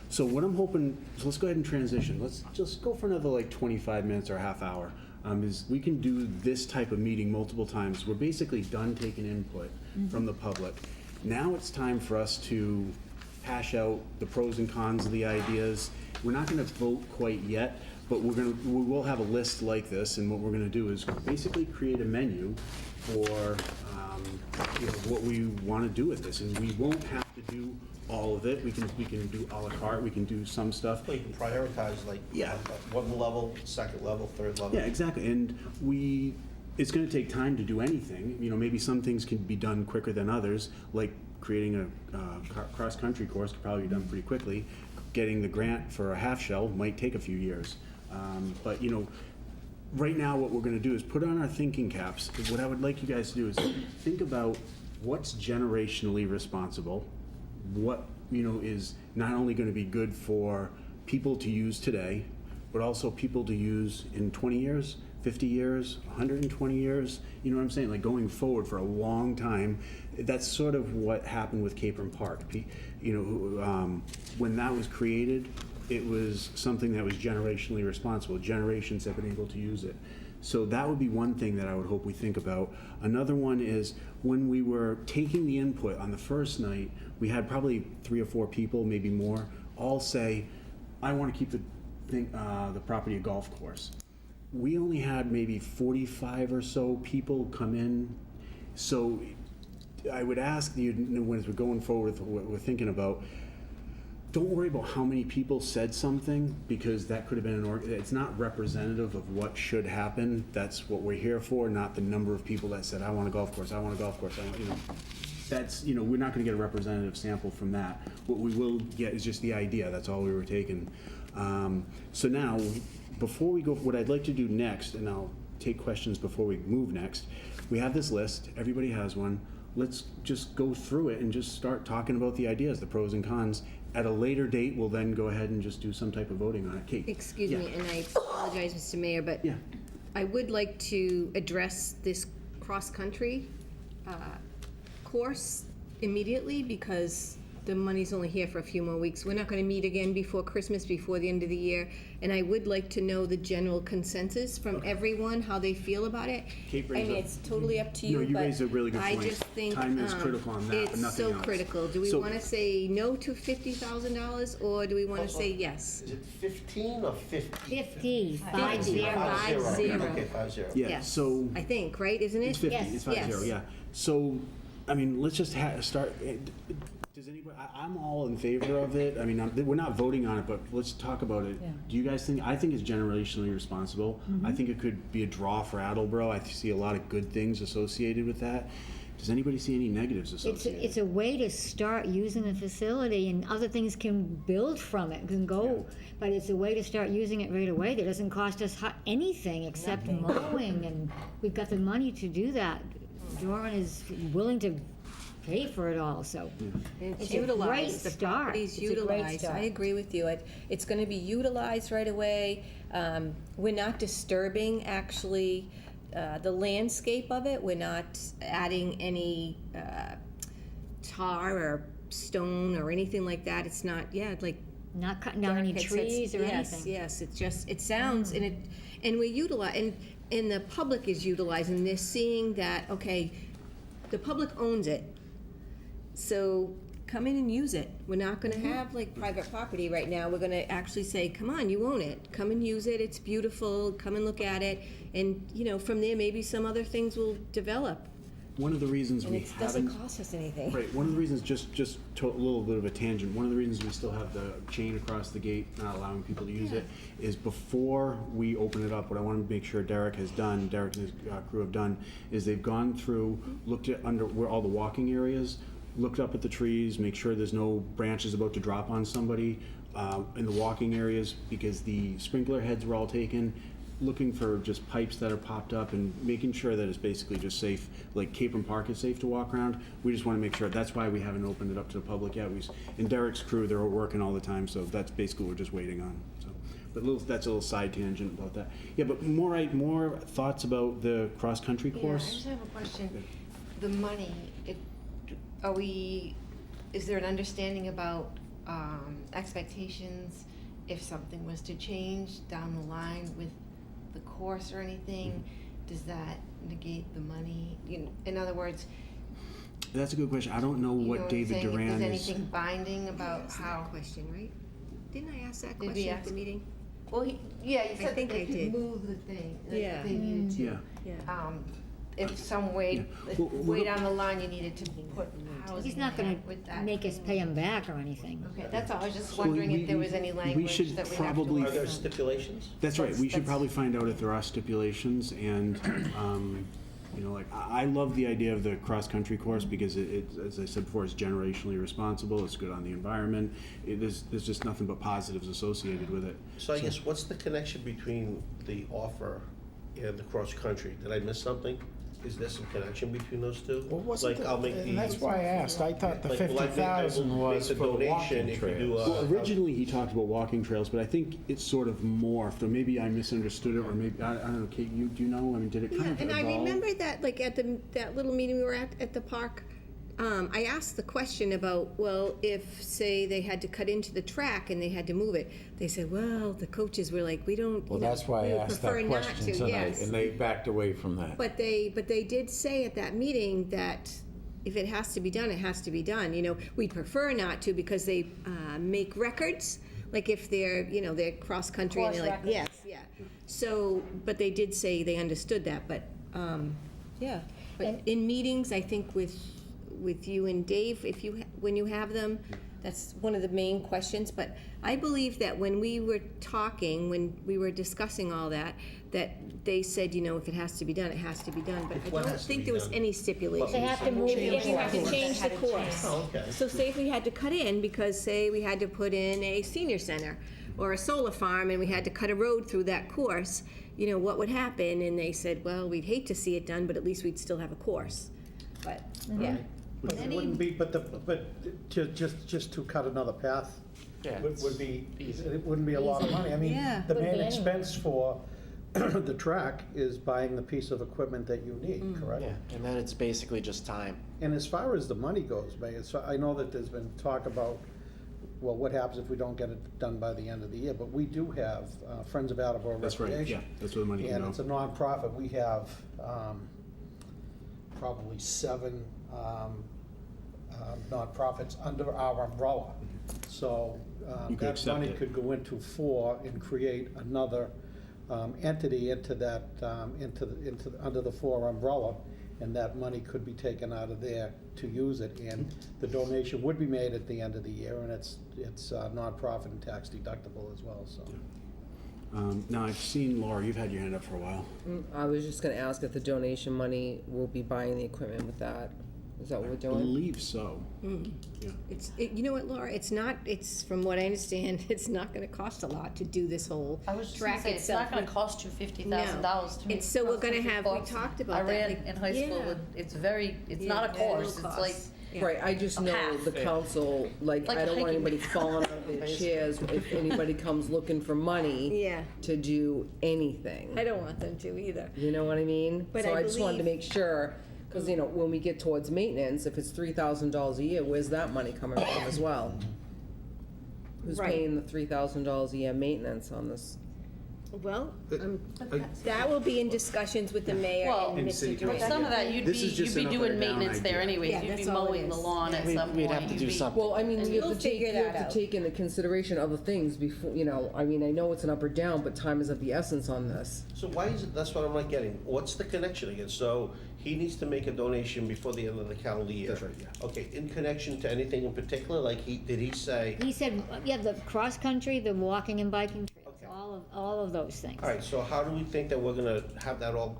so what I'm hoping, so let's go ahead and transition. Let's just go for another like 25 minutes or a half hour. Is we can do this type of meeting multiple times. We're basically done taking input from the public. Now it's time for us to hash out the pros and cons of the ideas. We're not going to vote quite yet, but we will have a list like this, and what we're going to do is basically create a menu for what we want to do with this, and we won't have to do all of it. We can do a la carte. We can do some stuff. Well, you can prioritize like one level, second level, third level. Yeah, exactly. And it's going to take time to do anything. Maybe some things can be done quicker than others, like creating a cross-country course could probably be done pretty quickly. Getting the grant for a half shell might take a few years. But right now, what we're gonna do is put on our thinking caps. What I would like you guys to do is think about what's generationally responsible, what, is not only gonna be good for people to use today, but also people to use in 20 years, 50 years, 120 years, you know what I'm saying? Like going forward for a long time. That's sort of what happened with Capron Park. When that was created, it was something that was generationally responsible. Generations have been able to use it. So that would be one thing that I would hope we think about. Another one is when we were taking the input on the first night, we had probably 3 or 4 people, maybe more, all say, I want to keep the property a golf course. We only had maybe 45 or so people come in. So I would ask you, as we're going forward with what we're thinking about, don't worry about how many people said something, because that could have been it's not representative of what should happen. That's what we're here for, not the number of people that said, I want a golf course, I want a golf course. That's, we're not gonna get a representative sample from that. What we will get is just the idea, that's all we were taking. So now, before we go, what I'd like to do next, and I'll take questions before we move next, we have this list, everybody has one. Let's just go through it and just start talking about the ideas, the pros and cons. At a later date, we'll then go ahead and just do some type of voting on it. Kate? Excuse me, and I apologize, Mr. Mayor, but Yeah. I would like to address this cross-country course immediately, because the money's only here for a few more weeks. We're not going to meet again before Christmas, before the end of the year, and I would like to know the general consensus from everyone, how they feel about it. Kate I brings mean, up- it's totally up to you, No, you but raise a really good I point. just think Time is critical on that, but it's nothing so else. critical. Do we So- want to say no to $50,000, or do we want to say yes? Is it 15 or 50? 50, 50. 50. 50. Okay, 50. Yeah, Yes. so. I think, right, isn't it? It's 50, Yes. it's 50, yeah. So, I mean, let's just start, does anybody, I'm all in favor of it. I mean, we're not voting on it, but let's talk about it. Yeah. Do you guys think, I think it's generationally responsible. I think it could be a draw for Attleboro. I see a lot of good things associated with that. Does anybody see any negatives associated? It's a way to start using the facility, and other things can build from it, can go, but it's a way to start using it right away that doesn't cost us anything except mowing, and we've got the money to do that. Doran is willing to pay for it all, so. It's It's a great utilized, the start. property's It's a great utilized, I start. agree with you. It's gonna be utilized right away. We're not disturbing, actually, the landscape of it. We're not adding any tar or stone or anything like that. It's not, Not cutting down any Derek had said- trees or anything. Yes, it's just, it sounds, and we utilize, and the public is utilizing this, seeing that, okay, the public owns it, so come in and use it. We're not gonna have like private property right now. We're gonna actually say, come on, you own it, come and use it, it's beautiful, come and look at it, and, from there, maybe some other things will develop. One of the reasons And we it doesn't haven't. cost us anything. Right, one of the reasons, just a little bit of a tangent, one of the reasons we still have the chain across the gate, not allowing people to use it, is before we open it up, what I want to make sure Derek and his crew have done, is they've gone through, looked at where all the walking areas, looked up at the trees, make sure there's no branches about to drop on somebody in the walking areas, because the sprinkler heads were all taken, looking for just pipes that are popped up and making sure that it's basically just safe, like Capron Park is safe to walk around. We just want to make sure, that's why we haven't opened it up to the public yet. And Derek's crew, they're working all the time, so that's basically what we're just waiting on, so. But that's a little side tangent about that. Yeah, but more thoughts about the cross-country Yeah, I course? just have a question. The money, is there an understanding about expectations if something was to change down the line with the course or anything? Does that negate the money? In other words, That's a good question. I don't know what David saying if Duran there's is. anything binding about Asked how. that question, right? Didn't I ask that Did we question at ask- the meeting? Well, you said that think they I could did. move the thing. Like Yeah. They needed to. Yeah. If some way, Yeah. if Well, way down the line you needed to put housing He's not in gonna there with that. make us pay him back or anything. Okay, that's all. I was just Well, wondering we- if there was any we language should that we have to probably- work Are there on. stipulations? That's right. We should That's- probably find out if there are stipulations, and I love the idea of the cross-country course because it, as I said before, it's generationally responsible. It's good on the environment. There's just nothing but positives associated with it. So I guess what's the connection between the offer and the cross-country. Did I miss something? Is there some connection between those two? Well, wasn't Like, I'll make and that's why I asked. I thought the like, will I make- I will 50,000 was make a for the donation walking if you do trails. Well, originally, he talked about walking trails, but I think it's sort of morphed, or maybe I misunderstood it, or maybe, I don't know, Kate, do you know? I mean, did it kind Yeah, of and I evolve? remember that, like, at that little meeting we were at the park, I asked the question about, well, if, say, they had to cut into the track and they had to move it, they said, well, the coaches were like, we don't, Well, you know, that's why we I would asked prefer that not question to, tonight, yes. and they backed away from that. But they did say at that meeting that if it has to be done, it has to be done. You know, we'd prefer not to because they make records, like if they're, you know, they're cross-country and they're like, yes, yeah. So, but they did say they understood that, but, yeah. But in meetings, I think with you and Dave, when you have them, that's one of the main questions. But I believe that when we were talking, when we were discussing all that they said, you know, if it has to be done, it has to be done. But I What don't has to think be there was done? any stipulation. They have to move, If you have to course. change the course. Oh, okay. So say if we had to cut in, because say we had to put in a senior center or a solar farm and we had to cut a road through that course, you know, what would happen? And they said, well, we'd hate to see it done, but at least we'd still have a course. But, yeah. But it wouldn't be, but just to cut another path Yeah, would be, it wouldn't be a lot of money. I mean, Yeah. the Wouldn't main be any. expense for the track is buying the piece of equipment that you need, correct? yeah, and then it's basically just time. And as far as the money goes, Mayor, so I know that there's been talk about, well, what happens if we don't get it done by the end of the year? But we do have Friends of Attleboro That's right, Recreation. yeah, that's where the money can And go. it's a nonprofit. We have probably 7 nonprofits under our umbrella. So You could that accept money it. could go into 4 and create another entity into that, under the 4 umbrella, and that money could be taken out of there to use it. And the donation would be made at the end of the year, and it's nonprofit and tax deductible as well, so. Now, I've seen, Laura, you've had your hand up for a while. I was just gonna ask if the donation money will be buying the equipment with that. Is that what we're I doing? believe so. Yeah. You know what, Laura, it's from what I understand, it's not gonna cost a lot to do this whole I was just track gonna say, it's itself. not gonna cost you $50,000 to make. It's, so we're gonna have, we cross-country talked course. about that. I ran like, in high school, yeah. and it's not a Yeah, course, little it's like, costs. Yeah. Right, I just A know path. the council, like, Like I a don't want hiking anybody path. falling out of their chairs if anybody comes looking for money Yeah, to do anything. I don't want them to either. You know what I mean? But So I I just wanted to believe- make sure, because, you know, when we get towards maintenance, if it's $3,000 a year, where's that money coming from as well? Who's Right. paying the $3,000 a year maintenance on this? Well, that will be in discussions with the mayor Well, and city Mr. council. but Duran. some of that, you'd This is be just an up or doing down maintenance there idea. anyways, Yeah, you'd be that's all it mowing the is. lawn at some point. We'd have to you'd do be- something. Well, I mean, And you we'll have to take, figure you that have out. to take into consideration other things before, you know, I mean, I know it's an up or down, but time is of the essence on this. So why is it, that's what I'm not getting, what's the connection again? So he needs to make a donation before the end of the calendar year? That's right, yeah. Okay, in connection to anything in particular, like did he say, He said, yeah, the cross-country, the walking and biking trails, Okay. all of those things. all right, so how do we think that we're gonna have that all,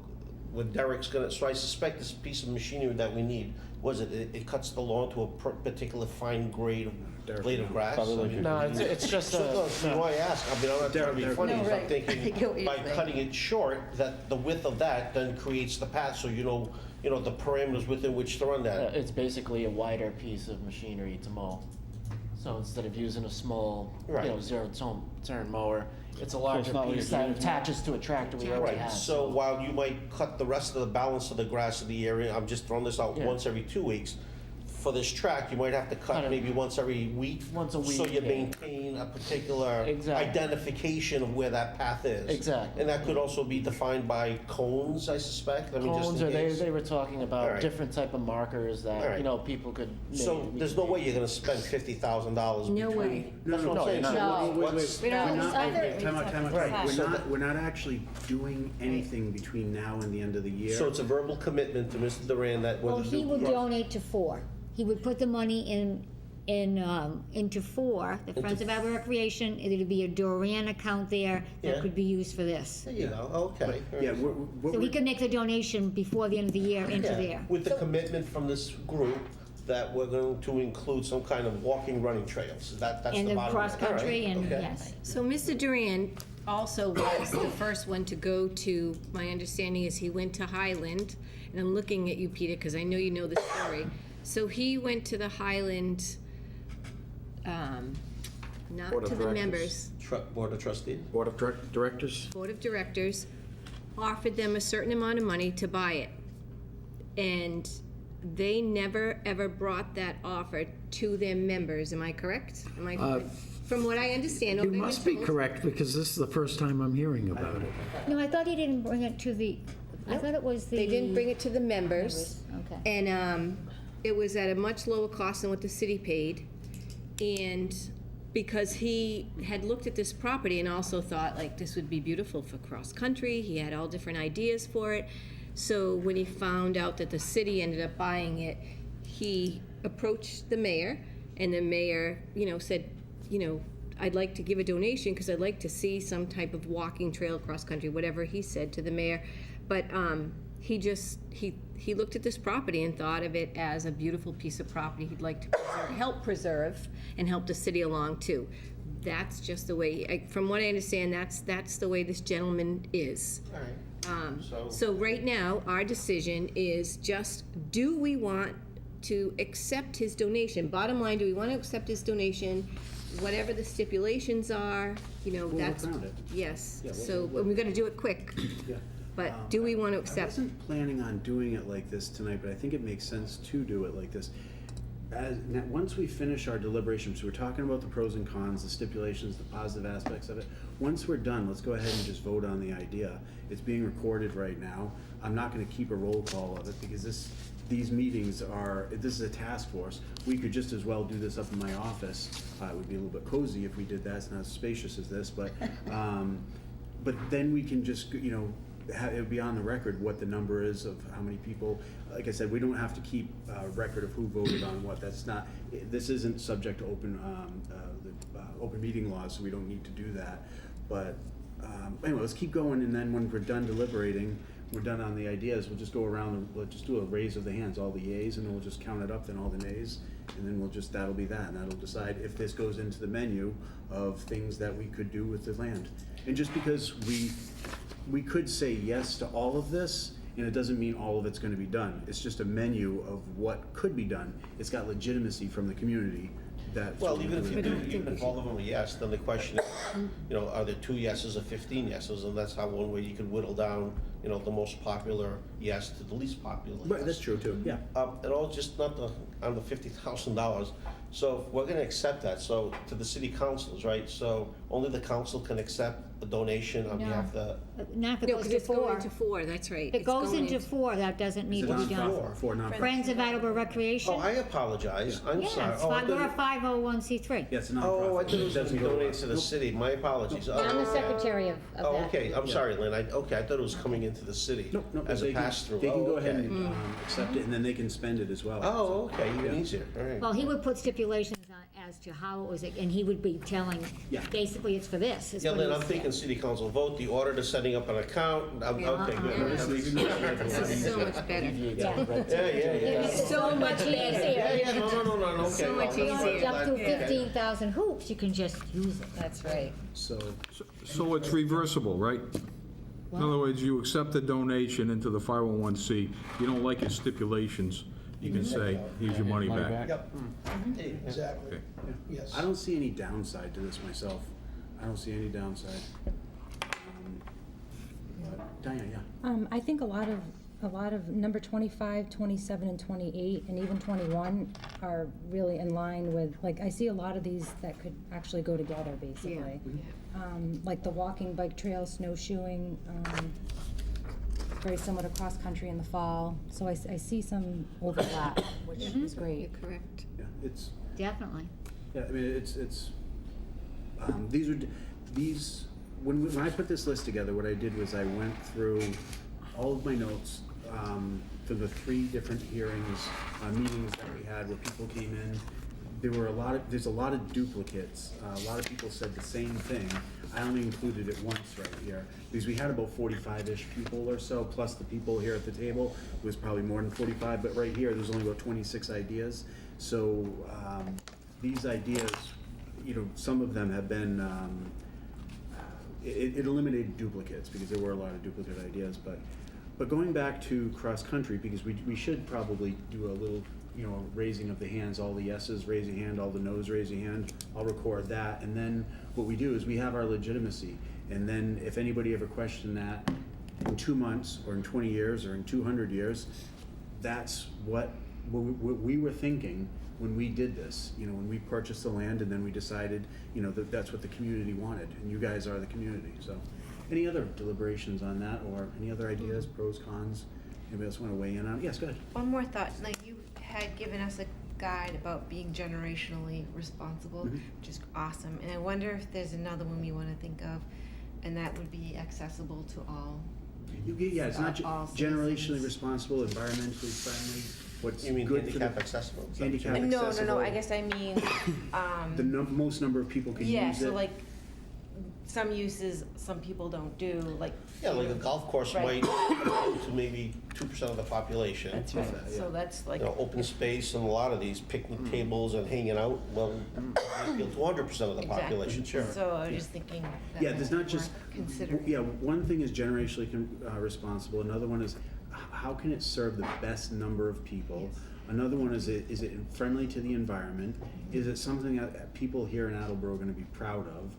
when Derek's gonna, so I suspect this piece of machinery that we need, it cuts the lawn to a particular fine grade of blade of grass? Probably like I mean, No, it's just So, no, so why I ask, I mean, I'm not trying to be Derek, funny, No, but I'm right. I thinking, get what you're by saying. cutting it short, that the width of that then creates the path, so you know the parameters within which to run that. It's basically a wider piece of machinery to mow. So instead of using a small, Right. zero-turn mower, it's a larger not like piece you're that doing- attaches to a tractor we already Right, have. so while you might cut the rest of the balance of the grass of the area, I'm just throwing this out Yeah. once every 2 weeks. For this track, you might have to Cut cut it maybe once every week. Once a So week, you yeah. maintain a particular Exactly. identification of where that path is. Exactly. And that could also be defined by cones, I suspect, I mean, just Cones, in or they, case. they were talking All about right. different type of markers All that, right. you know, people could. So maybe- there's no way you're gonna spend $50,000. No way. That's what I'm No, saying. you're So not. what- Wait, what's- We don't we're have not, other- time out. Right. We're So not, we're not actually doing anything between now and the end of the year. So it's a verbal commitment to Mr. Duran that we're Well, gonna he do. would donate to 4. He would put the money into 4, the Friends of Attleboro Recreation, it'd be a Duran account there Yeah. that could be used for this. There you go, okay. Yeah, what So he we're, could make the donation before the end of the year into Yeah, there. with the commitment from this group that we're going to include some kind of walking, running trails. That's And the the bottom line. cross-country All right, and, okay. yes. So, Mr. Duran, also was the first one to go to, my understanding is he went to Highland, and I'm looking at you, Peter, because I know you know the story. So he went to the Highland, not Board of to the Directors. members, Board of Trustees? Board of Directors? Board of Directors, offered them a certain amount of money to buy it. And they never, ever brought that offer to their members, am I correct? Am I, from what I understand. You must be correct, because this is the first time I'm hearing about it. No, I thought he didn't bring it to the, I thought it was the. They didn't bring it to the members. Okay. And it was at a much lower cost than what the city paid. And because he had looked at this property and also thought, like, this would be beautiful for cross-country, he had all different ideas for it. So when he found out that the city ended up buying it, he approached the mayor, and the mayor, said, I'd like to give a donation because I'd like to see some type of walking trail cross-country, whatever he said to the mayor. But he looked at this property and thought of it as a beautiful piece of property he'd like to help preserve and help the city along too. That's just the way, from what I understand, that's the way this gentleman is. All right. So right now, our decision is just, do we want to accept his donation? Bottom line, do we want to accept his donation, whatever the stipulations are, that's. look around it. Yes, Yeah, so we're gonna do it quick. Yeah. But do we want to I accept? wasn't planning on doing it like this tonight, but I think it makes sense to do it like this. Once we finish our deliberations, we're talking about the pros and cons, the stipulations, the positive aspects of it. Once we're done, let's go ahead and just vote on the idea. It's being recorded right now. I'm not gonna keep a roll call of it because these meetings this is a task force. We could just as well do this up in my office. It would be a little bit cozy if we did that. It's not as spacious as this, but then we can just, it would be on the record what the number is of how many people. Like I said, we don't have to keep a record of who voted on what. This isn't subject to open meeting laws, so we don't need to do that. But anyway, let's keep going, and then when we're done deliberating, we're done on the ideas, we'll just go around, we'll just do a raise of the hands, all the yays, and then we'll just count it up, then all the nays, and then that'll be that, and that'll decide if this goes into the menu of things that we could do with the land. And just because we could say yes to all of this, and it doesn't mean all of it's gonna be done. It's just a menu of what could be done. It's got legitimacy from the community that. Well, even if all of them are yes, then the question is, are there 2 yeses or 15 yeses? And that's how one way you could whittle down, the most popular yes to the least popular yes. Right, that's true too, yeah. And all just not on the $50,000. So if we're gonna accept that, so to the city councils, right? So only the council can accept a donation on behalf of the. Not if it No, goes because to it's going four. into 4, that's right. If it It's goes going into 4, that doesn't need to be done. For nonprofit. Friends of Attleboro Recreation? Oh, I apologize, I'm Yeah, sorry. it's Oh, I we're a thought 501c3. Yeah, it's a nonprofit. Oh, I thought it was gonna be Doesn't go donated to the city, my apologies. I'm the secretary of that. Oh, okay, I'm sorry, Lynn, I thought it was coming into the city No, as a they can- pass-through. They can go Oh, ahead okay. and accept it, and then they can spend it as well. Oh, okay, even Yeah. easier, all right. Well, he would put stipulations on as to how it was, and he would be telling, Yeah. basically, it's for this. is Yeah, what Lynn, he I'm said. thinking city council vote, the order to setting up an account, okay, good. This is so much better. Yeah. Yeah. It's so much Yeah, easier. no, okay. So much well, that's easier. Up to okay. 15,000 hoops, you can just use it. That's right. So, So it's reversible, right? In other words, you accept the donation into the 501c, you don't like his stipulations, you can say, here's your money back. Yep, exactly, Okay. yes. I don't see any downside to this myself. I don't see any downside. But Diana, yeah. I think a lot of number 25, 27, and 28, and even 21 are really in line with, like, I see a lot of these that could actually go together, basically. Like the walking, bike trail, snowshoeing, very similar to cross-country in the fall. So I see some overlap, which is great. You're correct. Yeah, it's, Definitely. yeah, I mean, these, when I put this list together, what I did was I went through all of my notes, for the 3 different hearings, meetings that we had where people came in. There's a lot of duplicates. A lot of people said the same thing. I only included it once right here, because we had about 45-ish people or so, plus the people here at the table. It was probably more than 45, but right here, there's only about 26 ideas. So, these ideas, some of them have been, it eliminated duplicates, because there were a lot of duplicate ideas, but going back to cross-country, because we should probably do a little, raising of the hands, all the yeses, raise your hand, all the noes, raise your hand. I'll record that, and then what we do is we have our legitimacy, and then if anybody ever questioned that in 2 months, or in 20 years, or in 200 years, that's what we were thinking when we did this, when we purchased the land, and then we decided, that that's what the community wanted, and you guys are the community. So, any other deliberations on that, or any other ideas, pros, cons? Anybody else want to weigh in on it? Yes, go ahead. One more thought, like you had given us a guide about being generationally responsible, which is awesome. And I wonder if there's another one we want to think of, and that would be accessible to all. Yeah, it's not all generationally citizens. responsible, environmentally friendly. What's You mean good for handicap the accessible? handicap No, accessible. I guess I mean, The most number of people can yeah, use it. so like, some uses, some people don't do, like. Yeah, like a golf course Right. might go to maybe 2% of the population. That's right, so that's like. Open space and a lot of these picnic tables and hanging out, well, appeal to 100% of the population. Exactly. So I was just thinking that. Yeah, there's not just, Consider. yeah, one thing is generationally responsible, another one is how can it serve the best number of people? Another one is it friendly to the environment? Is it something that people here in Attleboro are gonna be proud of?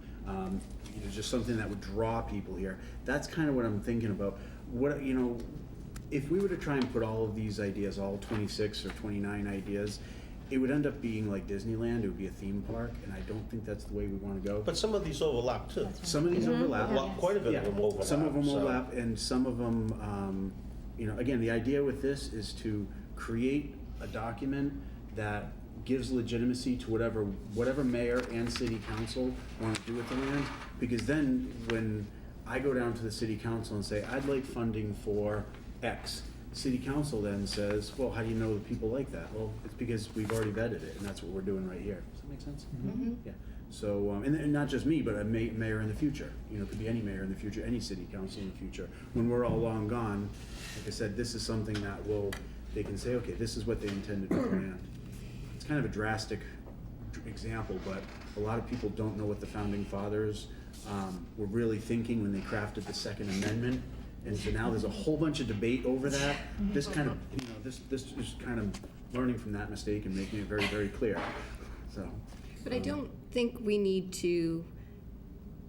Just something that would draw people here. That's kind of what I'm thinking about. What, if we were to try and put all of these ideas, all 26 or 29 ideas, it would end up being like Disneyland. It would be a theme park, and I don't think that's the way we want to go. But some of these overlap too. Some of these overlap. Quite a bit of them overlap. Some of them so- overlap, and some of them, again, the idea with this is to create a document that gives legitimacy to whatever mayor and city council want to do with the land, because then when I go down to the city council and say, I'd like funding for X, city council then says, well, how do you know that people like that? Well, it's because we've already vetted it, and that's what we're doing right here. Does that make sense? Yeah. So, and not just me, but a mayor in the future. It could be any mayor in the future, any city council in the future. When we're all long gone, like I said, this is something that they can say, okay, this is what they intended with the land. It's kind of a drastic example, but a lot of people don't know what the founding fathers were really thinking when they crafted the Second Amendment. And so now there's a whole bunch of debate over that. This kind of, this is kind of learning from that mistake and making it very, very clear. So. But I don't think we need to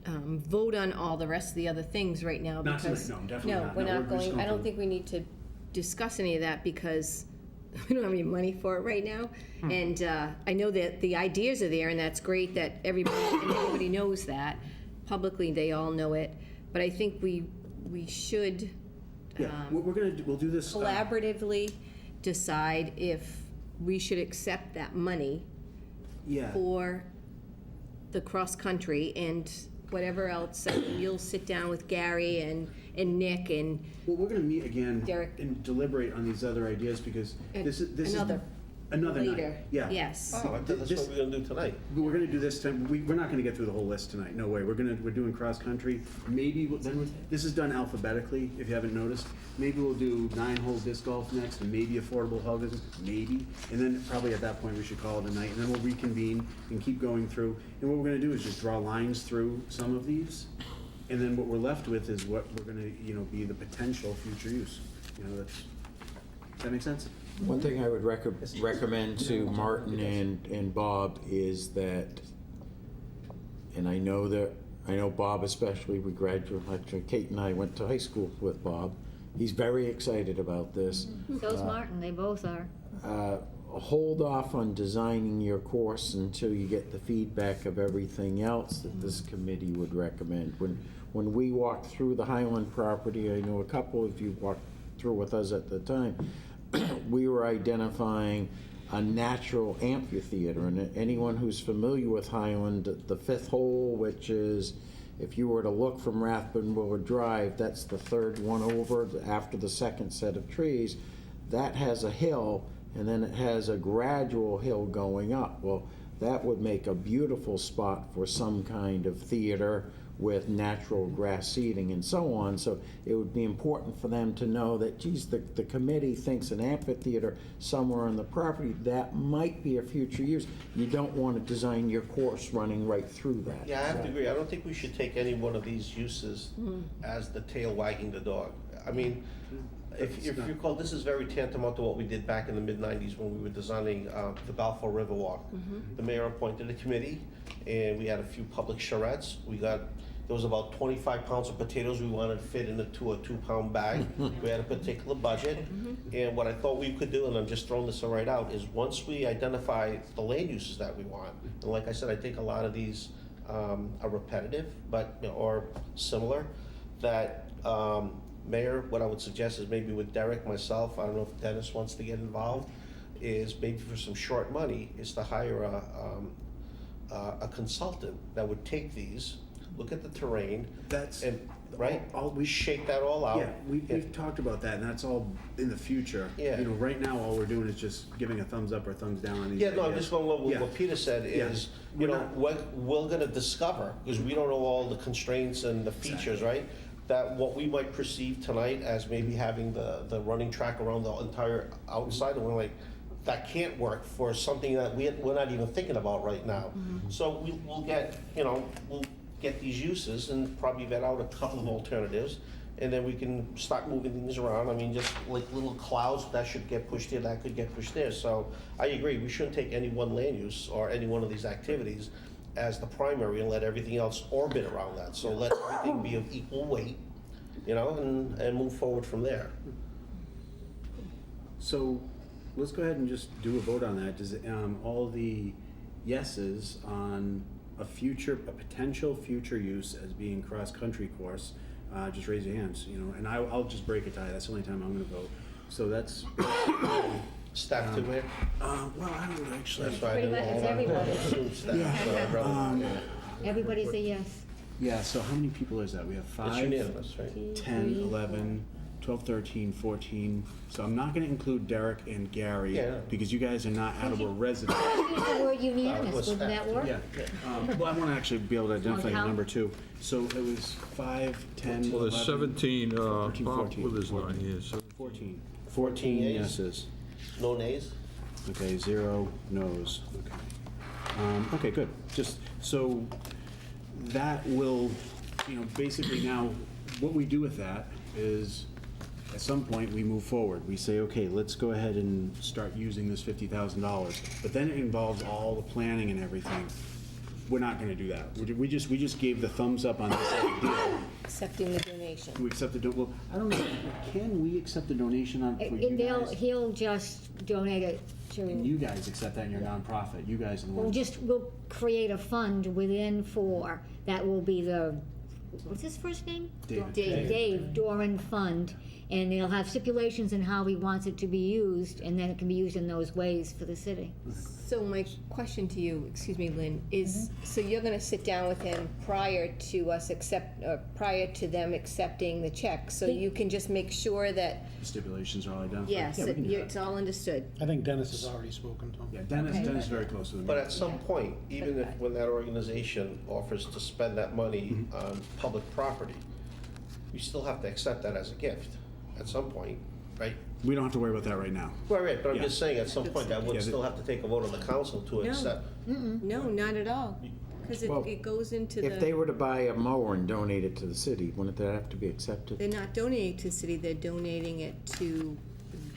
vote on all the rest of the other things right now Not because. tonight, no, definitely not. We're No, not we're just going, I don't going think we need to discuss any of that because we don't have any money for it right now. And I know that the ideas are there and that's great that everybody knows that. Publicly, they all know it. But I think we should Yeah, we'll do this. collaboratively decide if we should accept that money Yeah. for the cross-country and whatever else. You'll sit down with Gary and Nick and Well, we're gonna meet again Derek. and deliberate on these other ideas because this is another night. later. Yeah. Yes. Oh, I thought that's what we're gonna do tonight. We're gonna do this. We're not gonna get through the whole list tonight. No way. We're doing cross country. Maybe this is done alphabetically. If you haven't noticed, maybe we'll do 9-hole disc golf next, and maybe affordable houses, maybe. And then probably at that point we should call it a night, and then we'll reconvene and keep going through. And what we're gonna do is just draw lines through some of these, and then what we're left with is what we're gonna be the potential future use. Does that make sense? One thing I would recommend to Martin and Bob is that, and I know Bob especially, we graduated, actually Kate and I went to high school with Bob. He's very excited about this. So's Martin, they both are. Hold off on designing your course until you get the feedback of everything else that this committee would recommend. When we walked through the Highland property, I know a couple of you walked through with us at the time, we were identifying a natural amphitheater, and anyone who's familiar with Highland, the 5th hole, which is, if you were to look from Rathbone Drive, that's the third one over after the second set of trees, that has a hill, and then it has a gradual hill going up. Well, that would make a beautiful spot for some kind of theater with natural grass seeding and so on. So it would be important for them to know that, geez, the committee thinks an amphitheater somewhere on the property, that might be a future use. You don't want to design your course running right through that. Yeah, I have to agree. I don't think we should take any one of these uses as the tail wagging the dog. I mean, if you recall, this is very tantamount to what we did back in the mid-90s when we were designing the Balfour Riverwalk. The mayor appointed a committee, and we had a few public charrettes. There was about 25 pounds of potatoes we wanted to fit into a 2-pound bag. We had a particular budget. And what I thought we could do, and I'm just throwing this right out, is once we identify the land uses that we want, and like I said, I think a lot of these are repetitive, but, or similar, that Mayor, what I would suggest is maybe with Derek, myself, I don't know if Dennis wants to get involved, is maybe for some short money, is to hire a consultant that would take these, look at the terrain. Right? We shake that all out. Yeah, we've talked about that, and that's all in the future. Yeah. You know, right now, all we're doing is just giving a thumbs up or thumbs down on these. Yeah, no, I'm ideas. just going with Yeah. what Peter said is, you know, what we're gonna discover, because we don't know all the constraints and the features, right? That what we might perceive tonight as maybe having the running track around the entire outside, and we're like, that can't work for something that we're not even thinking about right now. So we'll get, we'll get these uses and probably vet out a couple of alternatives, and then we can start moving things around. I mean, just like little clouds, that should get pushed here, that could get pushed there. So I agree, we shouldn't take any one land use or any one of these activities as the primary and let everything else orbit around that. So let everything be of equal weight, and move forward from there. So let's go ahead and just do a vote on that. Does all the yeses on a potential future use as being cross-country course, just raise your hands, and I'll just break a tie. That's the only time I'm gonna vote. So that's. Staff too, Mayor? Well, I don't actually. That's why I Pretty didn't much, it's know. everybody. Assume staff, Yeah. so I'd rather- Everybody's a yes. Yeah, so how many people is that? We have 5, It's unanimous, right? 10, 11, 12, 13, 14. So I'm not gonna include Derek and Gary, Yeah. because you guys are not Attleboro residents. Use the word unanimous, what's wouldn't that work? Yeah, well, I wanna actually be able to identify count? number 2. So it was 5, 10, Well, 11. there's 17, 13, Bob 14, with his 14. line here, so 14. 14 yeas. yeses. No nays? Okay, 0 no's. Okay. Okay, good. Just, so that will, basically now, what we do with that is, at some point, we move forward. We say, okay, let's go ahead and start using this $50,000. But then it involves all the planning and everything. We're not gonna do that. We just gave the thumbs up on this idea. Accepting the donation. We accept the, well, I don't know, can we accept the donation for you guys? He'll just donate it And to, you guys accept that in your nonprofit, you guys are the ones. we'll create a fund within that will be what's his first name? David. Dave Doran Fund, and they'll have stipulations in how he wants it to be used, and then it can be used in those ways for the city. So my question to you, excuse me, Lynn, is, so you're gonna sit down with him prior to them accepting the check, so you can just make sure that, The stipulations are all identified. yes, Yeah, we can do that. it's all understood. I think Dennis has already spoken to him. Yeah, Dennis is very close to the But mayor. at some point, even if when that organization offers to spend that money on public property, we still have to accept that as a gift at some point, right? We don't have to worry about that right now. Right, but I'm Yeah. just saying, at some point, that Yeah, would still have to take a vote of the council to accept. No, not at all, because Well, it goes into If they the, were to buy a mower and donate it to the city, wouldn't that have to be accepted? they're not donating to the city, they're donating it to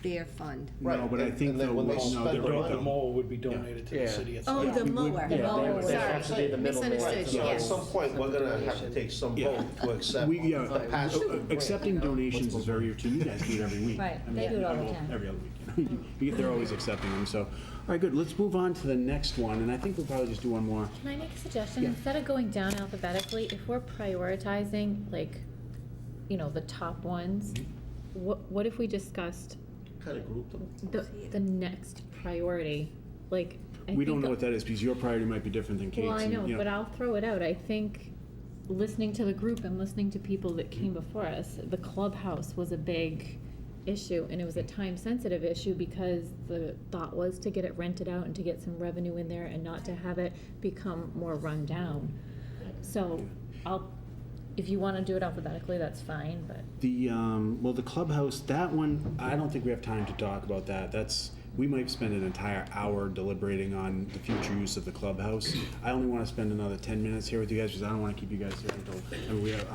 their fund. Right, No, but I and- think and then they'll, when they no, spend they're the both. money- The mower would be donated to Yeah. the city Oh, itself. the mower, Sorry, sorry, misunderstood, So at yes. some point, we're gonna have to take some vote to accept the pass. Accepting donations is very routine. You guys do it every week. Right, I mean, they do it all the well, time. Every other week. They're always accepting them, so. All right, good. Let's move on to the next one, and I think we'll probably just do one more. Can I make a suggestion? Yeah. Instead of going down alphabetically, if we're prioritizing, the top ones, what if we discussed Kind of group them. the next priority? Like, I We don't think know what that is, because your priority might be different than Kate's. Well, I and, know, but I'll throw it out. I think listening to the group and listening to people that came before us, the clubhouse was a big issue, and it was a time-sensitive issue because the thought was to get it rented out and to get some revenue in there and not to have it become more run down. So I'll if you want to do it alphabetically, that's fine, but. The, well, the clubhouse, that one, I don't think we have time to talk about that. We might spend an entire hour deliberating on the future use of the clubhouse. I only want to spend another 10 minutes here with you guys, because I don't want to keep you guys here until, I mean, we have,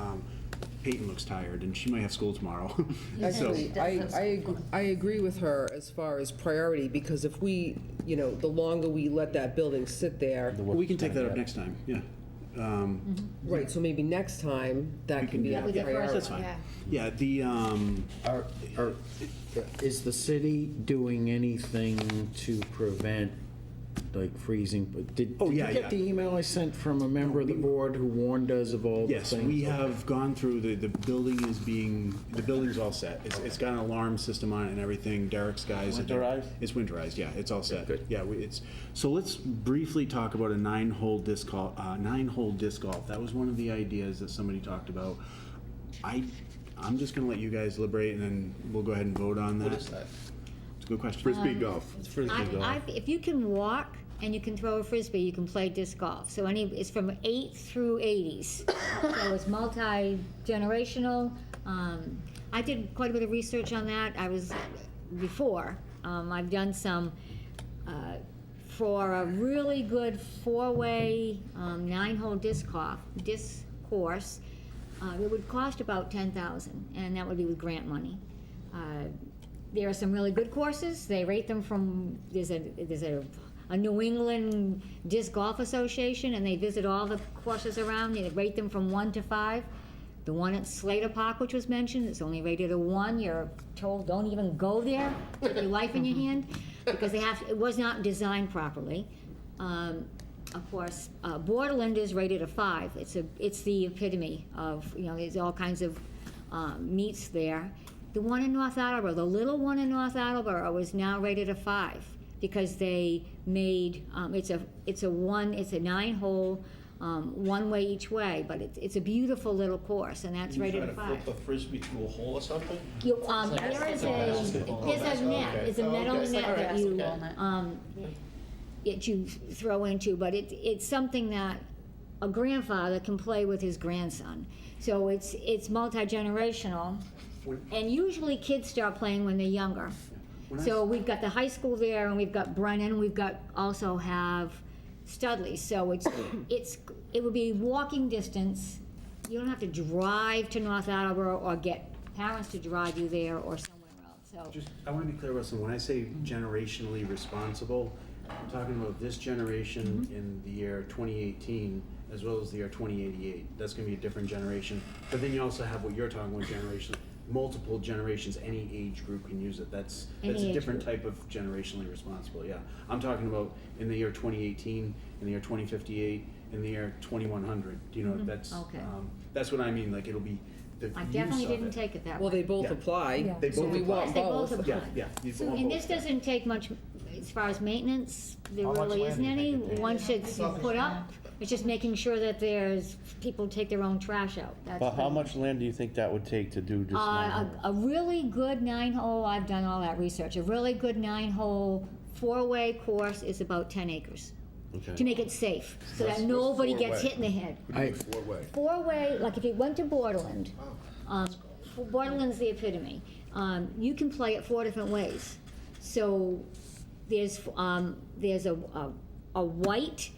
Peyton looks tired, and she might have school tomorrow. So- Actually, I agree with her as far as priority, because if we, the longer we let that building sit there. We can take that up next time, yeah. Right, so maybe next time, that can be our priority. That's fine. Yeah, the, Is the city doing anything to prevent, like, freezing? Did Oh, you yeah, get yeah. the email I sent from a member of the board who warned us of all the yes, things? we have gone through, the building's all set. It's got an alarm system on it and everything. Derek's guys. Winterized? It's winterized, yeah, it's all set. good. Yeah, so let's briefly talk about a nine-hole disc golf. That was one of the ideas that somebody talked about. I'm just gonna let you guys deliberate, and then we'll go ahead and vote on that. What is that? It's a good question. Frisbee golf. It's frisbee golf. If you can walk and you can throw a frisbee, you can play disc golf. So it's from 8 through 80s. So it's multi-generational. I did quite a bit of research on that. I've done some for a really good 4-way 9-hole disc course. It would cost about $10,000, and that would be with grant money. There are some really good courses. They rate them from, there's a New England Disc Golf Association, and they visit all the courses around. They rate them from 1 to 5. The one at Slater Park, which was mentioned, it's only rated a 1. You're told don't even go there with your life in your hand, because it was not designed properly. Of course, Borderland is rated a 5. It's the epitome of, there's all kinds of meets there. The one in North Attleboro, the little one in North Attleboro, is now rated a 5 because they made it's a 9-hole, one way each way, but it's a beautiful little course, and that's rated a 5. You try to flip a frisbee through a hole or something? There's a net. It's a metal net that you throw into, but it's something that a grandfather can play with his grandson. So it's multi-generational, and usually kids start playing when they're younger. So we've got the high school there, and we've got Brennan, we've got also have Studley. So it would be walking distance. You don't have to drive to North Attleboro or get parents to drive you there or somewhere else. So I want to be clear about something. When I say generationally responsible, I'm talking about this generation in the year 2018 as well as the year 2088. That's going to be a different generation. But then you also have what you're talking about, generation, multiple generations, any age group can use it. That's a different type of generationally responsible, yeah. I'm talking about in the year 2018, in the year 2058, in the year 2100. That's what I mean, like it'll be the I use definitely of didn't it. take it that way. Well, they both apply. Yeah. They So both we apply. want Yes, they both both. apply. Yeah, you So, want and both. this doesn't take much, as far as maintenance, there How much really land isn't do you any. think it takes? Once it's put up, it's just making sure that people take their own trash out. That's But how really- much land do you think that would take to do just A really good 9-hole, I've done all that research, a really good 9-hole, 4-way course is about 10 acres. To make it safe, so that nobody gets hit in the head. Four-way. 4-way, like if you went to Borderland, Borderland's the epitome. You can play it 4 different ways. So there's a white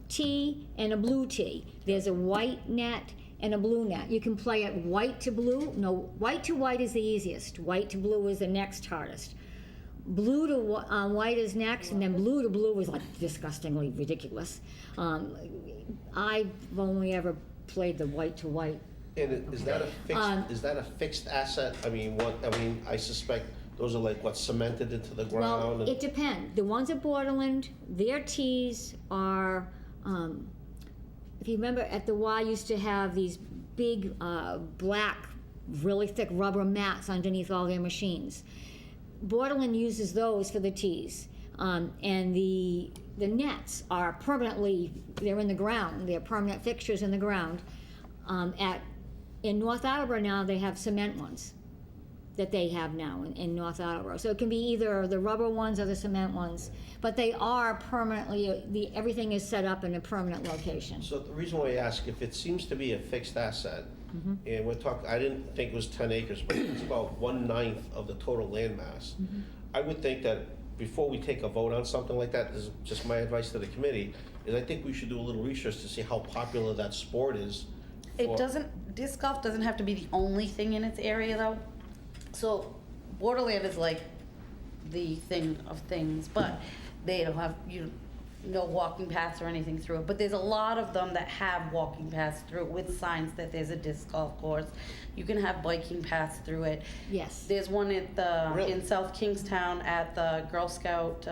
tee and a blue tee. There's a white net and a blue net. You can play it white to blue. No, white to white is the easiest. White to blue is the next hardest. Blue to white is next, and then blue to blue is like disgustingly ridiculous. I've only ever played the white to white. And is that a fixed asset? I suspect those are like what, cemented into the ground? Well, it depends. The ones at Borderland, their tees are, if you remember at the Y used to have these big black, really thick rubber mats underneath all their machines. Borderland uses those for the tees. And the nets are they're in the ground. They're permanent fixtures in the ground. In North Attleboro now, they have cement ones. that they have now in North Attleboro. So it can be either the rubber ones or the cement ones, but they are permanently, everything is set up in a permanent location. So the reason why I ask, if it seems to be a fixed asset, and we're talking, I didn't think it was 10 acres, but it's about 1/9 of the total land mass. I would think that before we take a vote on something like that, this is just my advice to the committee, is I think we should do a little research to see how popular that sport is. It doesn't, disc golf doesn't have to be the only thing in its area though. So Borderland is like the thing of things, but they don't have, no walking paths or anything through it. But there's a lot of them that have walking paths through it with signs that there's a disc golf course. You can have biking paths through it. Yes. There's one at in South Kingstown at the Girl Scout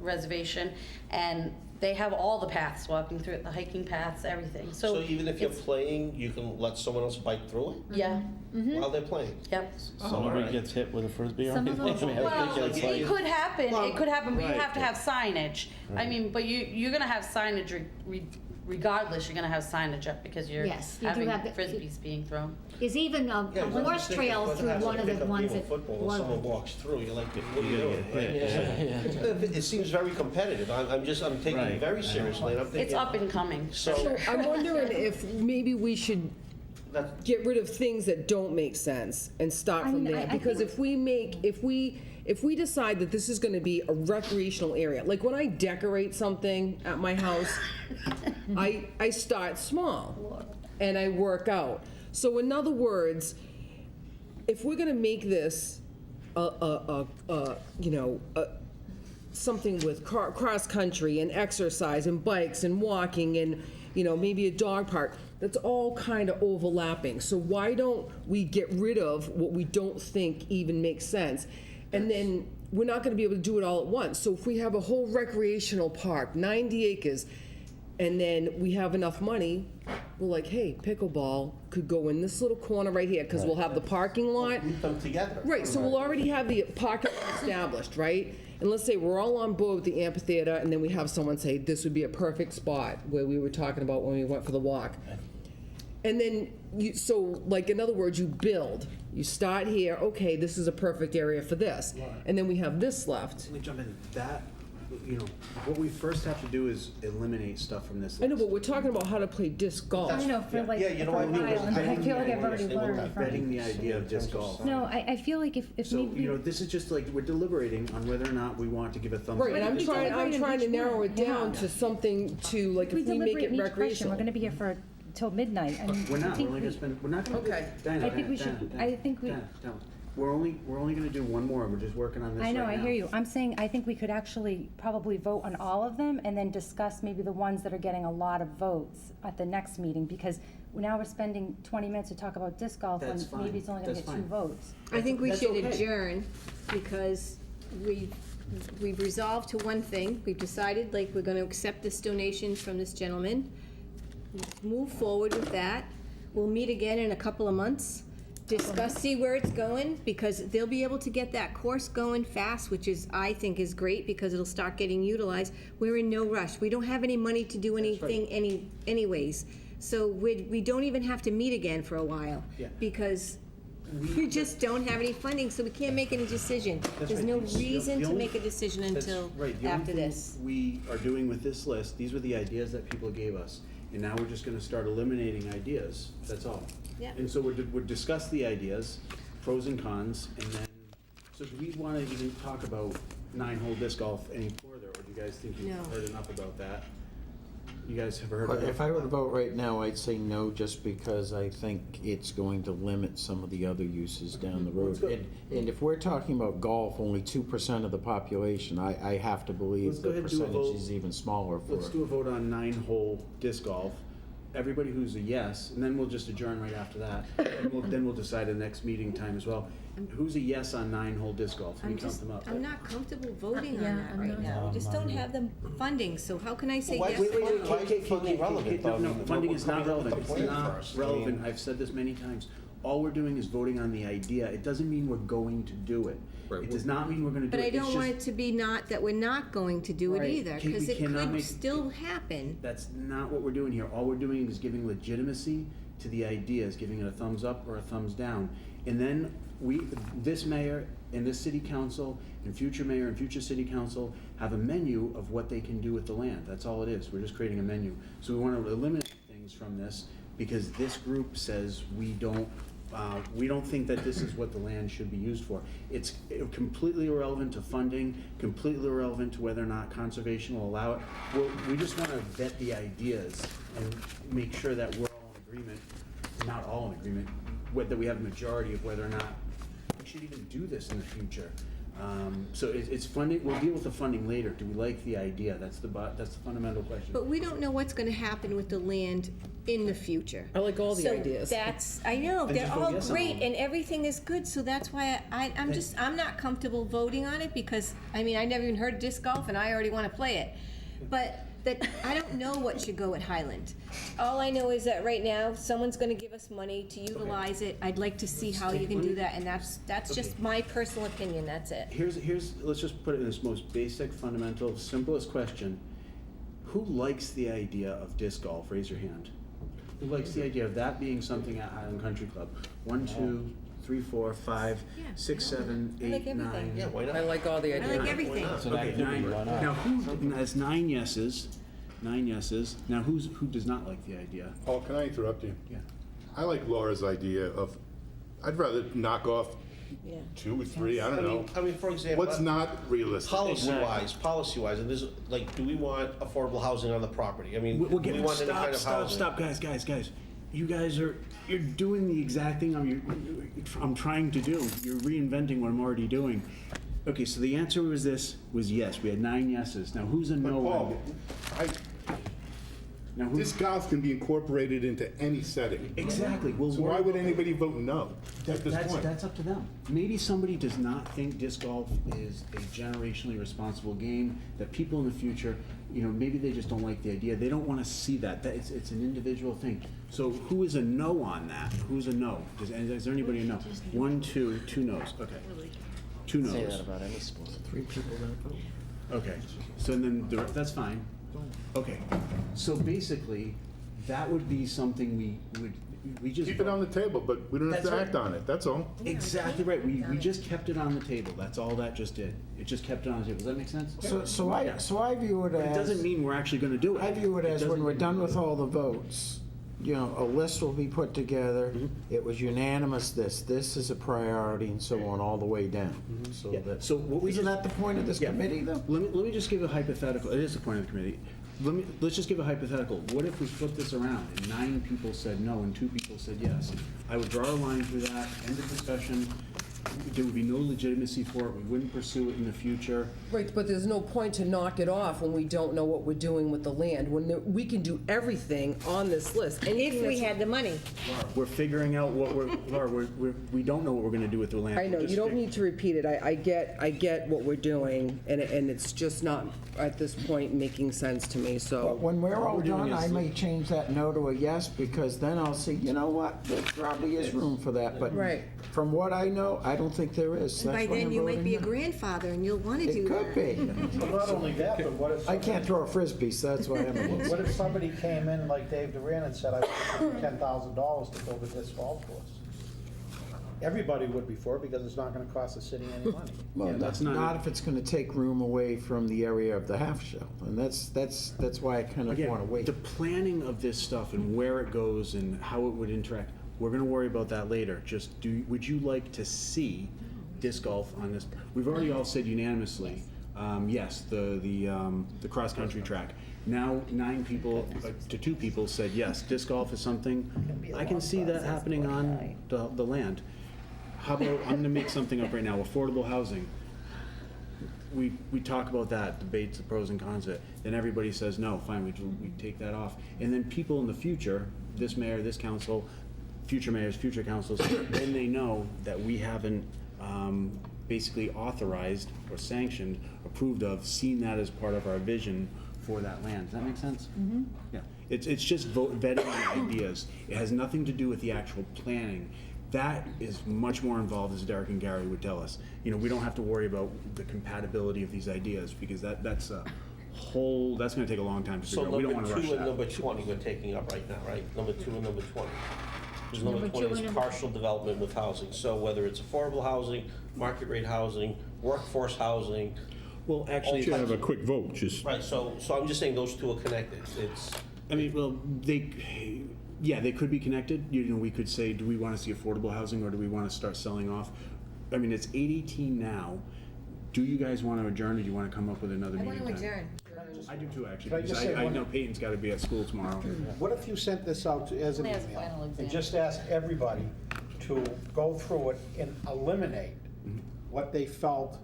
reservation, and they have all the paths walking through it, the hiking paths, everything. So even if you're playing, you can let someone else bike through it? Yeah. While they're playing? Yep. Somebody gets hit with a Frisbee or Some of anything. those- I mean, I Well, think it's like- it could happen, but you right. have to have signage. I mean, but you're gonna have signage regardless, you're gonna have signage up because you're Yes, you do having have the- Frisbees being thrown. There's even a Yeah, but I'm horse just thinking, trail what through happens one of if the you ones pick that. up football and one- someone walks through, you're like, what are you doing? Yeah. It seems very competitive. I'm taking it very seriously, and I'm thinking. It's up and coming. So, I'm wondering if maybe we should get rid of things that don't make sense and start from there. Because if we decide that this is gonna be a recreational area, like when I decorate something at my house, I start small and I work out. So in other words, if we're gonna make this something with cross country and exercise and bikes and walking and maybe a dog park, that's all kind of overlapping. So why don't we get rid of what we don't think even makes sense? And then we're not going to be able to do it all at once. So if we have a whole recreational park, 90 acres, and then we have enough money, we're like, hey, pickleball could go in this little corner right here because we'll have the parking lot. Group them together. Right, so we'll already have the parking lot established, right? And let's say we're all on board with the amphitheater, and then we have someone say, this would be a perfect spot, where we were talking about when we went for the walk. And then, in other words, you build. You start here, okay, this is a perfect area for this. And then we have this left. Let me jump in. What we first have to do is eliminate stuff from this list. I know, but we're talking about how to play disc golf. I know, for like, Yeah, you know for a what I mean? while, and I feel like I've already learned from. Vetting the idea of disc golf. No, I feel like if So, maybe. this is just like, we're deliberating on whether or not we want to give a thumbs up. Right, and I'm we trying deliberate on to each narrow one, it down yeah. to something to, like, We if we make deliberate it in each question, recreational. we're gonna be here for, till midnight. I mean, We're I not, we're think only we- gonna spend, we're not gonna. Okay. Diana, I think we Diana, should- Diana, I think we- Diana, we're only gonna do one more, we're just working on this I know, right I now. hear you. I'm saying, I think we could actually probably vote on all of them and then discuss maybe the ones that are getting a lot of votes at the next meeting, because now we're spending 20 minutes to talk about disc golf, That's and fine. maybe it's only gonna That's get 2 fine. votes. I think we That's should okay. adjourn, because we've resolved to one thing. We've decided, like, we're gonna accept this donation from this gentleman. Move forward with that. We'll meet again in a couple of months, discuss, see where it's going, because they'll be able to get that course going fast, which is, I think is great, because it'll start getting utilized. We're in no rush. We don't have any money to do anything anyways. So we don't even have to meet again for a while. Yeah. Because we just don't have any funding, so we can't make any decision. That's There's right. no The reason to only- make a decision That's until right. The only after thing this. we are doing with this list, these were the ideas that people gave us, and now we're just gonna start eliminating ideas, that's all. Yeah. And so we'll discuss the ideas, pros and cons, and then, so do we wanna even talk about 9-hole disc golf any further, or do you guys think you've No. heard enough about that? You guys have heard of it? If I were to vote right now, I'd say no, just because I think it's going to limit some of the other uses down the road. And if we're talking about golf, only 2% of the population, I have to Let's believe go the ahead and do a percentage vote. is even smaller for Let's do a vote on 9-hole disc golf. Everybody who's a yes, and then we'll just adjourn right after that. Then we'll decide the next meeting time as well. Who's a yes on 9-hole disc golf? Let me count them up. I'm not comfortable voting on Yeah, that I'm right not. now. We just don't have the funding, so how can I say Why- yes? wait, or no? why is funding relevant, though? No, funding is not We're coming relevant. up It's with a plan not first. relevant. I've said this many times. All we're doing is voting on the idea. It doesn't mean we're going to do it. It does not mean we're gonna do But it. I It's don't want just- it to be not, that we're not going to do it Right. either, We because it cannot could make- still happen. That's not what we're doing here. All we're doing is giving legitimacy to the ideas, giving it a thumbs up or a thumbs down. And then this mayor and this city council and future mayor and future city council have a menu of what they can do with the land. That's all it is. We're just creating a menu. So we want to eliminate things from this because this group says we don't think that this is what the land should be used for. It's completely irrelevant to funding, completely irrelevant to whether or not conservation will allow it. We just want to vet the ideas and make sure that we're all in agreement, not all in agreement, whether we have a majority of whether or not we should even do this in the future. So it's funding. We'll deal with the funding later. Do we like the idea? That's the fundamental question. But we don't know what's gonna happen with the land in the future. I like all the ideas. So that's, I know, Then they're just vote all yes on great them. and everything is good, so that's why I'm not comfortable voting on it because, I mean, I never even heard of disc golf and I already wanna play it. But I don't know what should go at Highland. All I know is that right now, someone's gonna give us money to utilize it. I'd like to see how you can do that, and that's just my personal opinion, that's it. Let's just put it in this most basic, fundamental, simplest question. Who likes the idea of disc golf? Raise your hand. Who likes the idea of that being something at Highland Country Club? 1, 2, 3, 4, 5, 6, 7, I like 8, everything. 9. Yeah, why not? I like all the I ideas. like everything. Okay, 9. Now, that's 9 yeses. 9 yeses. Now, who does not like the idea? Paul, can I interrupt you? Yeah. I like Laura's idea of, I'd rather knock off Yeah. 2 or 3, I don't know. I mean, for example. What's not realistic? Policy-wise, and this, like, do we want affordable housing on the property? I mean, We're do we getting, want any kind of housing? stop, guys. You guys you're doing the exact thing I'm trying to do. You're reinventing what I'm already doing. Okay, so the answer was yes. We had 9 yeses. Now, who's a But no? Paul, this golf can be incorporated into any setting. Exactly. Well, So why would anybody vote no at this point? That's up to them. Maybe somebody does not think disc golf is a generationally responsible game, that people in the future, maybe they just don't like the idea. They don't want to see that. It's an individual thing. So who is a no on that? Who's a no? Is there anybody a no? 1, 2 no's. Okay. 2 no's. Say that about any sport. 3 people that vote. Okay, so then that's fine. Okay, so basically, that would be something we just. Keep it on the table, but we don't have That's to right. act on it, that's all. Exactly right, we just kept it on the table, that's all that just did. It just kept it on the table, does that make sense? So I view it But it as, doesn't mean we're actually gonna do it. I view it as when doesn't we're mean- done with all the votes, a list will be put together. It was unanimous, this is a priority, and so on, all the way down. So Yeah, that, so what we isn't just- that the point of this Yeah. committee, though? Let me just give a hypothetical, it is the point of the committee. Let's just give a hypothetical. What if we flip this around and 9 people said no and 2 people said yes? I would draw a line through that, end of discussion. There would be no legitimacy for it. We wouldn't pursue it in the future. Right, but there's no point to knock it off when we don't know what we're doing with the land. We can do everything on this list. If we had the money. We're figuring out what we don't know what we're gonna do with the land. I know, We're you just don't fig- need to repeat it. I get what we're doing, and it's just not, at this point, making sense to me, But so. when we're all we're doing done, I is- may change that no to a yes, because then I'll see, you know what, there probably is room for that, but Right. from what I know, I don't think there is. And by That's why then, I'm you might voting be a no. grandfather and you'll want to do It that. could be. Well, not only that, but what if I can't throw a frisbee, so that's why I'm against What it. if somebody came in like Dave Duran and said, I want $10,000 to build a disc golf course? Everybody would be for it because it's not gonna cost the city any money. Well, Yeah, that's that's not- not if it's gonna take room away from the area of the half shell, and that's why I kind of Again, wanna wait. the planning of this stuff and where it goes and how it would interact, we're gonna worry about that later. Just would you like to see disc golf on this? We've already all said unanimously, yes, the cross-country track. Now, 9 people to 2 people said yes, disc golf is something, I can see that happening on the land. How about, I'm gonna make something up right now, affordable housing. We talk about that, debates the pros and cons of it, then everybody says no, fine, we take that off. And then people in the future, this mayor, this council, future mayors, future councils, then they know that we haven't basically authorized or sanctioned, approved of, seen that as part of our vision for that land. Does that make sense? Mm-hmm. Yeah, it's just vetting the ideas. It has nothing to do with the actual planning. That is much more involved, as Derek and Gary would tell us. We don't have to worry about the compatibility of these ideas, because that's a whole, that's gonna take a long time to So figure out. We don't number wanna rush 2 and that. number 20 we're taking up right now, right? Number 2 and number 20. Because number Number 20 two is and number- partial development with housing. So whether it's affordable housing, market rate housing, workforce housing. Well, actually, You should have a quick vote, just, Right, so I'm just saying those two are connected. It's, I mean, well, they could be connected. You know, we could say, do we want to see affordable housing or do we want to start selling off? I mean, it's 8:18 now. Do you guys want to adjourn or do you want to come up with another meeting time? I do too, actually, Can I because just say I one- know Peyton's got to be at school tomorrow. What if you sent this out as an Only has final email? exam. And just asked everybody to go through it and eliminate what they felt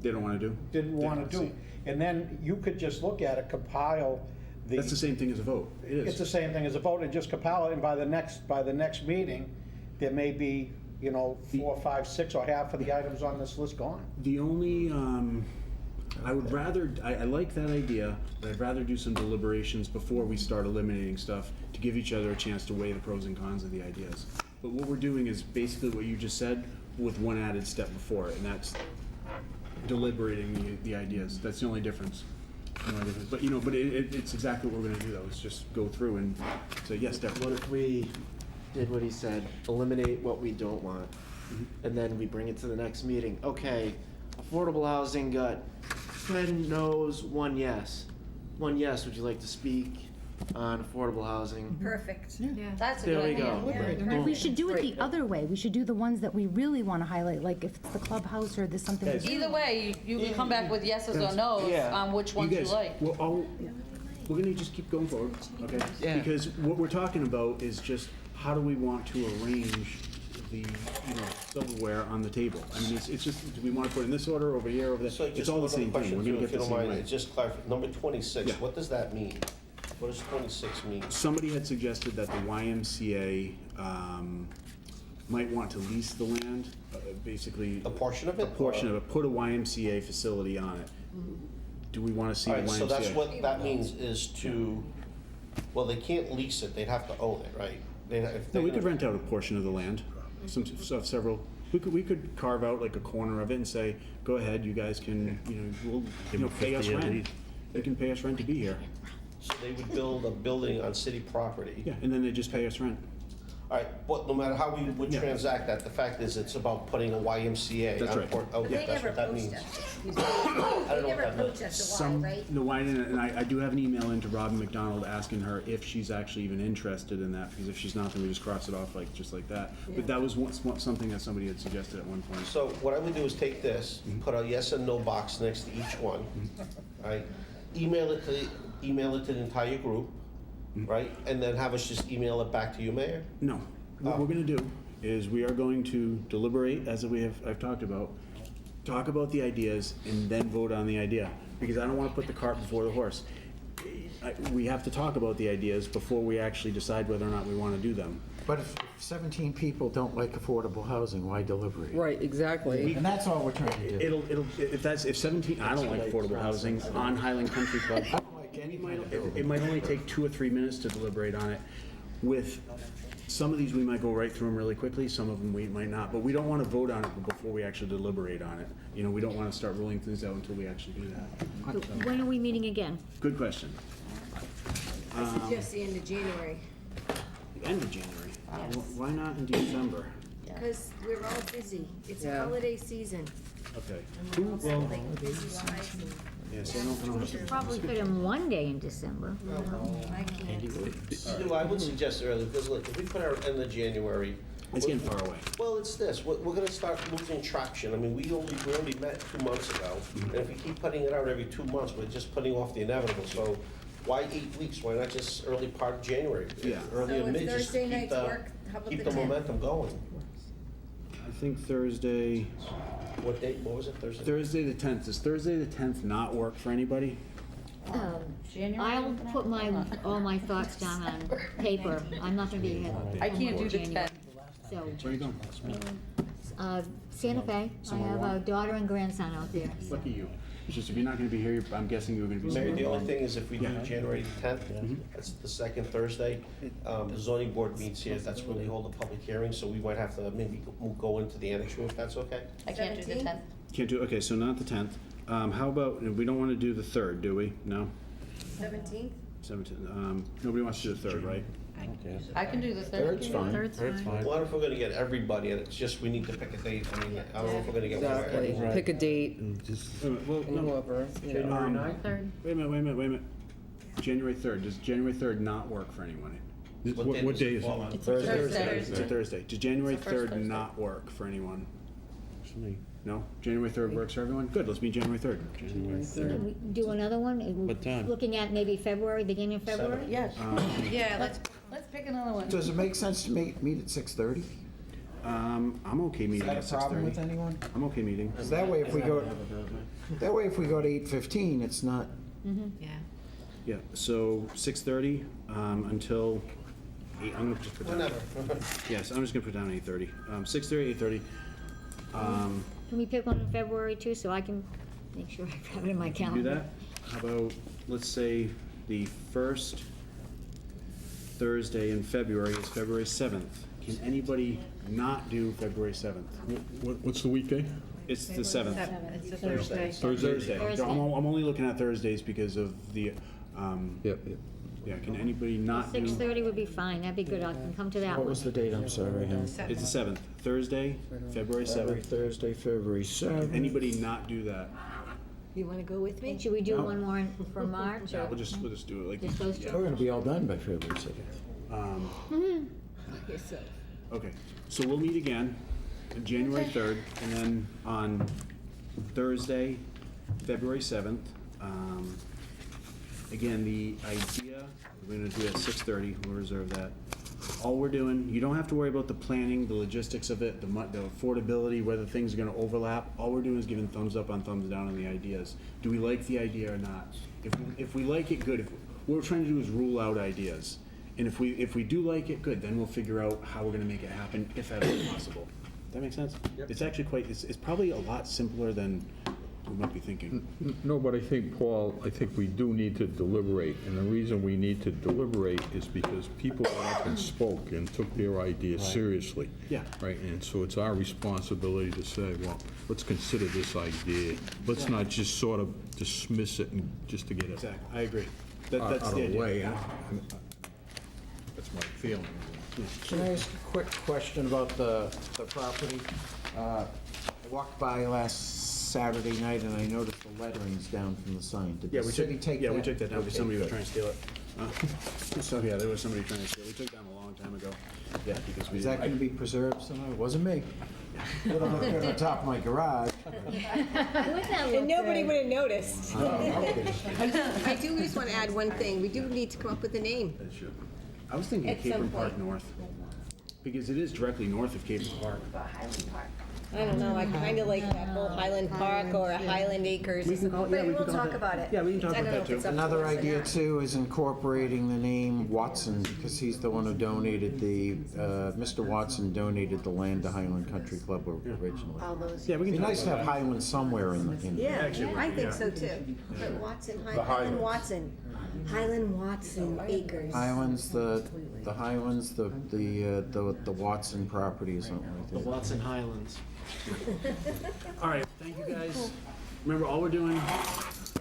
They don't want to do? didn't want to do. And then you could just look at it, compile the. That's the same thing as a vote. It It's the is. same thing as a vote, and just compile it, and by the next meeting, there may be, 4, 5, 6, or half of the items on this list gone. The only, I would rather, I like that idea, but I'd rather do some deliberations before we start eliminating stuff to give each other a chance to weigh the pros and cons of the ideas. But what we're doing is basically what you just said with one added step before it, and that's deliberating the ideas. That's the only difference. But, it's exactly what we're gonna do though, is just go through and say, yes, What definitely. if we did what he said, eliminate what we don't want, and then we bring it to the next meeting? Okay, affordable housing got 10 no's, 1 yes. 1 yes, would you like to speak on affordable housing? Perfect. That's a There good we idea. go. Yeah. We should do it the other way. We should do the ones that we really want to highlight, like if it's the clubhouse or there's something. we Either way, you can come back with yeses or nos Yeah. on which ones you guys, like. we're gonna just keep going forward, okay? Yeah. Because what we're talking about is just how do we want to arrange the, silverware on the table? I mean, it's just, do we want to put it in this order, over here, over there? so It's just all the one same thing. question We're too, gonna if get you the don't same mind. right. Just clarify, number 26, Yeah. what does that mean? What does 26 mean? Somebody had suggested that the YMCA might want to lease the land, basically. A portion of it? A portion of it, put a YMCA facility on it. Do we want to see All the right, YMCA? so that's what that means is to, well, they can't lease it, they'd have to own it, right? No, we could rent out a portion of the land, several, we could carve out like a corner of it and say, go ahead, you guys can, pay us rent. They can pay us rent to be here. So they would build a building on city property. Yeah, and then they just pay us rent. All right, but no matter how we would Yeah. transact that, the fact is it's about putting a YMCA. That's on right. Port- Okay, They that's never what that approached means. us. I don't They know never what that means. approached us, so why, right? The wine, and I do have an email into Robin McDonald asking her if she's actually even interested in that, because if she's not, then we just cross it off just like that. But that was something that somebody had suggested at one point. So what I would do is take this, put a yes and no box next to each one, right? Email it to the entire group, right? And then have us just email it back to you, Mayor? No, what we're gonna do is we are going to deliberate, as I've talked about, talk about the ideas, and then vote on the idea, because I don't wanna put the cart before the horse. We have to talk about the ideas before we actually decide whether or not we wanna do them. But if 17 people don't like affordable housing, why deliberate? Right, exactly. And that's all we're trying to do. If 17, I don't like affordable housing on Highland Country Club. It might only take 2 or 3 minutes to deliberate on it. With some of these, we might go right through them really quickly, some of them we might not, but we don't want to vote on it before we actually deliberate on it. We don't want to start ruling things out until we actually do that. So when are we meeting again? Good question. I suggest the end of January, The end of January? Why not in December? because we're all busy. It's a Yeah. holiday season. Okay. And we're all set, like, busy lives. Yes, I don't know. We should probably fit in one day in December. I can't. I would suggest early, because look, if we put our end of January. It's getting far away. Well, it's this, we're gonna start losing traction. I mean, we only met 2 months ago, and if we keep putting it out every 2 months, we're just putting off the inevitable. So why 8 weeks? Why not just early part of January? Yeah. Early So or if mid, just to Thursday keep nights work, how about keep the the 10th? momentum going. I think Thursday, What date, what was it, Thursday? Thursday the 10th. Does Thursday the 10th not work for anybody? January? I'll put all my thoughts down on paper. I'm not gonna be here. I can't do the January. 10th. So, Where are you going? Santa Fe, I Somewhere have a warm? daughter and grandson out there. Lucky you. It's just if you're not going to be here, I'm guessing you're going to be Mayor, somewhere. the only warm. thing is if we do Yeah. January 10th, that's the second Thursday, the zoning board meets here, that's when they hold a public hearing, so we might have to maybe go into the annex room if that's okay. I can't do the 17th? 10th. Can't do, okay, so not the 10th. How about, we don't want to do the 3rd, do we? No? 17th? 17th. Nobody wants to do the 3rd, right? I can do the third. Third's fine. Third's fine. What if we're gonna get everybody, and it's just, we need to pick a date, I mean, I don't know if we're gonna get one for Exactly. everyone. Pick a date Well, and no, whoever, you know. Third. wait a minute. January 3rd, does January 3rd not work for anyone? What day is fall it? on? It's a Thursday. Does January 3rd not work for anyone? No? January 3rd works for everyone? Good, let's meet January 3rd. January Can 3rd. we do another one? What time? Looking at maybe February, beginning of February? Yes. Yeah, let's pick another one. Does it make sense to meet at 6:30? I'm okay Is meeting that at a problem with 6:30. anyone? I'm okay meeting. Because that way if we go to 8:15, it's not, Yeah. Yeah, so 6:30 until 8, I'm gonna just put down. Whenever. Yes, I'm just gonna put down 8:30. 6:30, 8:30. Can we pick one in February too, so I can make sure I have it in my Do calendar? that? How about, let's say, the first Thursday in February is February 7th. Can anybody not do February 7th? What's the weekday? It's the 7th. It's a Thursday. Thursday. Thursday. I'm only looking at Thursdays because of the, Yep. yeah, can anybody not do? 6:30 would be fine, that'd be good, I can come to that what one. was the date? I'm sorry. It's the 7th, Thursday, February 7th. Thursday, February 7th. Can anybody not do that? You wanna go with me? And should we do one more for March, Yeah, or we'll just do it like. just those two? We're gonna be all done by February 7th. Yourself. Okay, so we'll meet again, January 3rd, and then on Thursday, February 7th. Again, the idea, we're gonna do it at 6:30, we'll reserve that. All we're doing, you don't have to worry about the planning, the logistics of it, the affordability, whether things are gonna overlap. All we're doing is giving thumbs up on thumbs down on the ideas. Do we like the idea or not? If we like it, good. What we're trying to do is rule out ideas. And if we do like it, good, then we'll figure out how we're gonna make it happen, if at all possible. That make sense? It's actually it's probably a lot simpler than we might be thinking. No, but I think, Paul, I think we do need to deliberate, and the reason we need to deliberate is because people went up and spoke and took their ideas seriously. Yeah. Right, and so it's our responsibility to say, well, let's consider this idea. Let's not just sort of dismiss it and just to get it Exactly, I agree. out That's of the the idea. way. That's my feeling. Can I ask a quick question about the property? I walked by last Saturday night and I noticed the lettering's down from the sign. Did Yeah, the we city took, take that? yeah, we took that down because Okay, somebody was good. trying to steal it. So, yeah, there was somebody trying to steal it. We took it down a long time ago. Yeah, because we Is that gonna be preserved somehow? It wasn't me. Put them up there on top of my garage. And nobody would have noticed. Okay. I do just want to add one thing. We do need to come up with a name. I was thinking At some Capron Park point. North, because it is directly north of Capron Park. I don't know, I kind of like that whole Highland Park or a Highland Acres. But we'll talk about it. Yeah, we can talk I about don't know that if too. it's up to Another us or idea not. too is incorporating the name Watson, because he's the one who donated Mr. Watson donated the land to Highland Country Club originally. All those. Yeah, we It'd can be talk nice to about have that. Highland somewhere in the. Yeah, I think yeah. so too. But Watson, Highlands. Highland Watson, Highland Watson Acres. Highlands, the Highlands, the Watson property or something like The that. Watson Highlands. All right, thank you guys. Remember, all we're doing,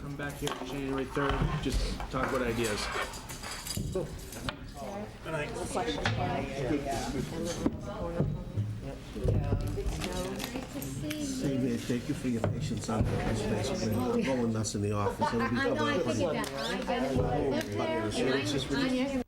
come back here January 3rd, just talk about ideas. Cool. Good night. Thank you for your patience on this, basically, rolling us in the office. It'll be- I know, I figured that. I'm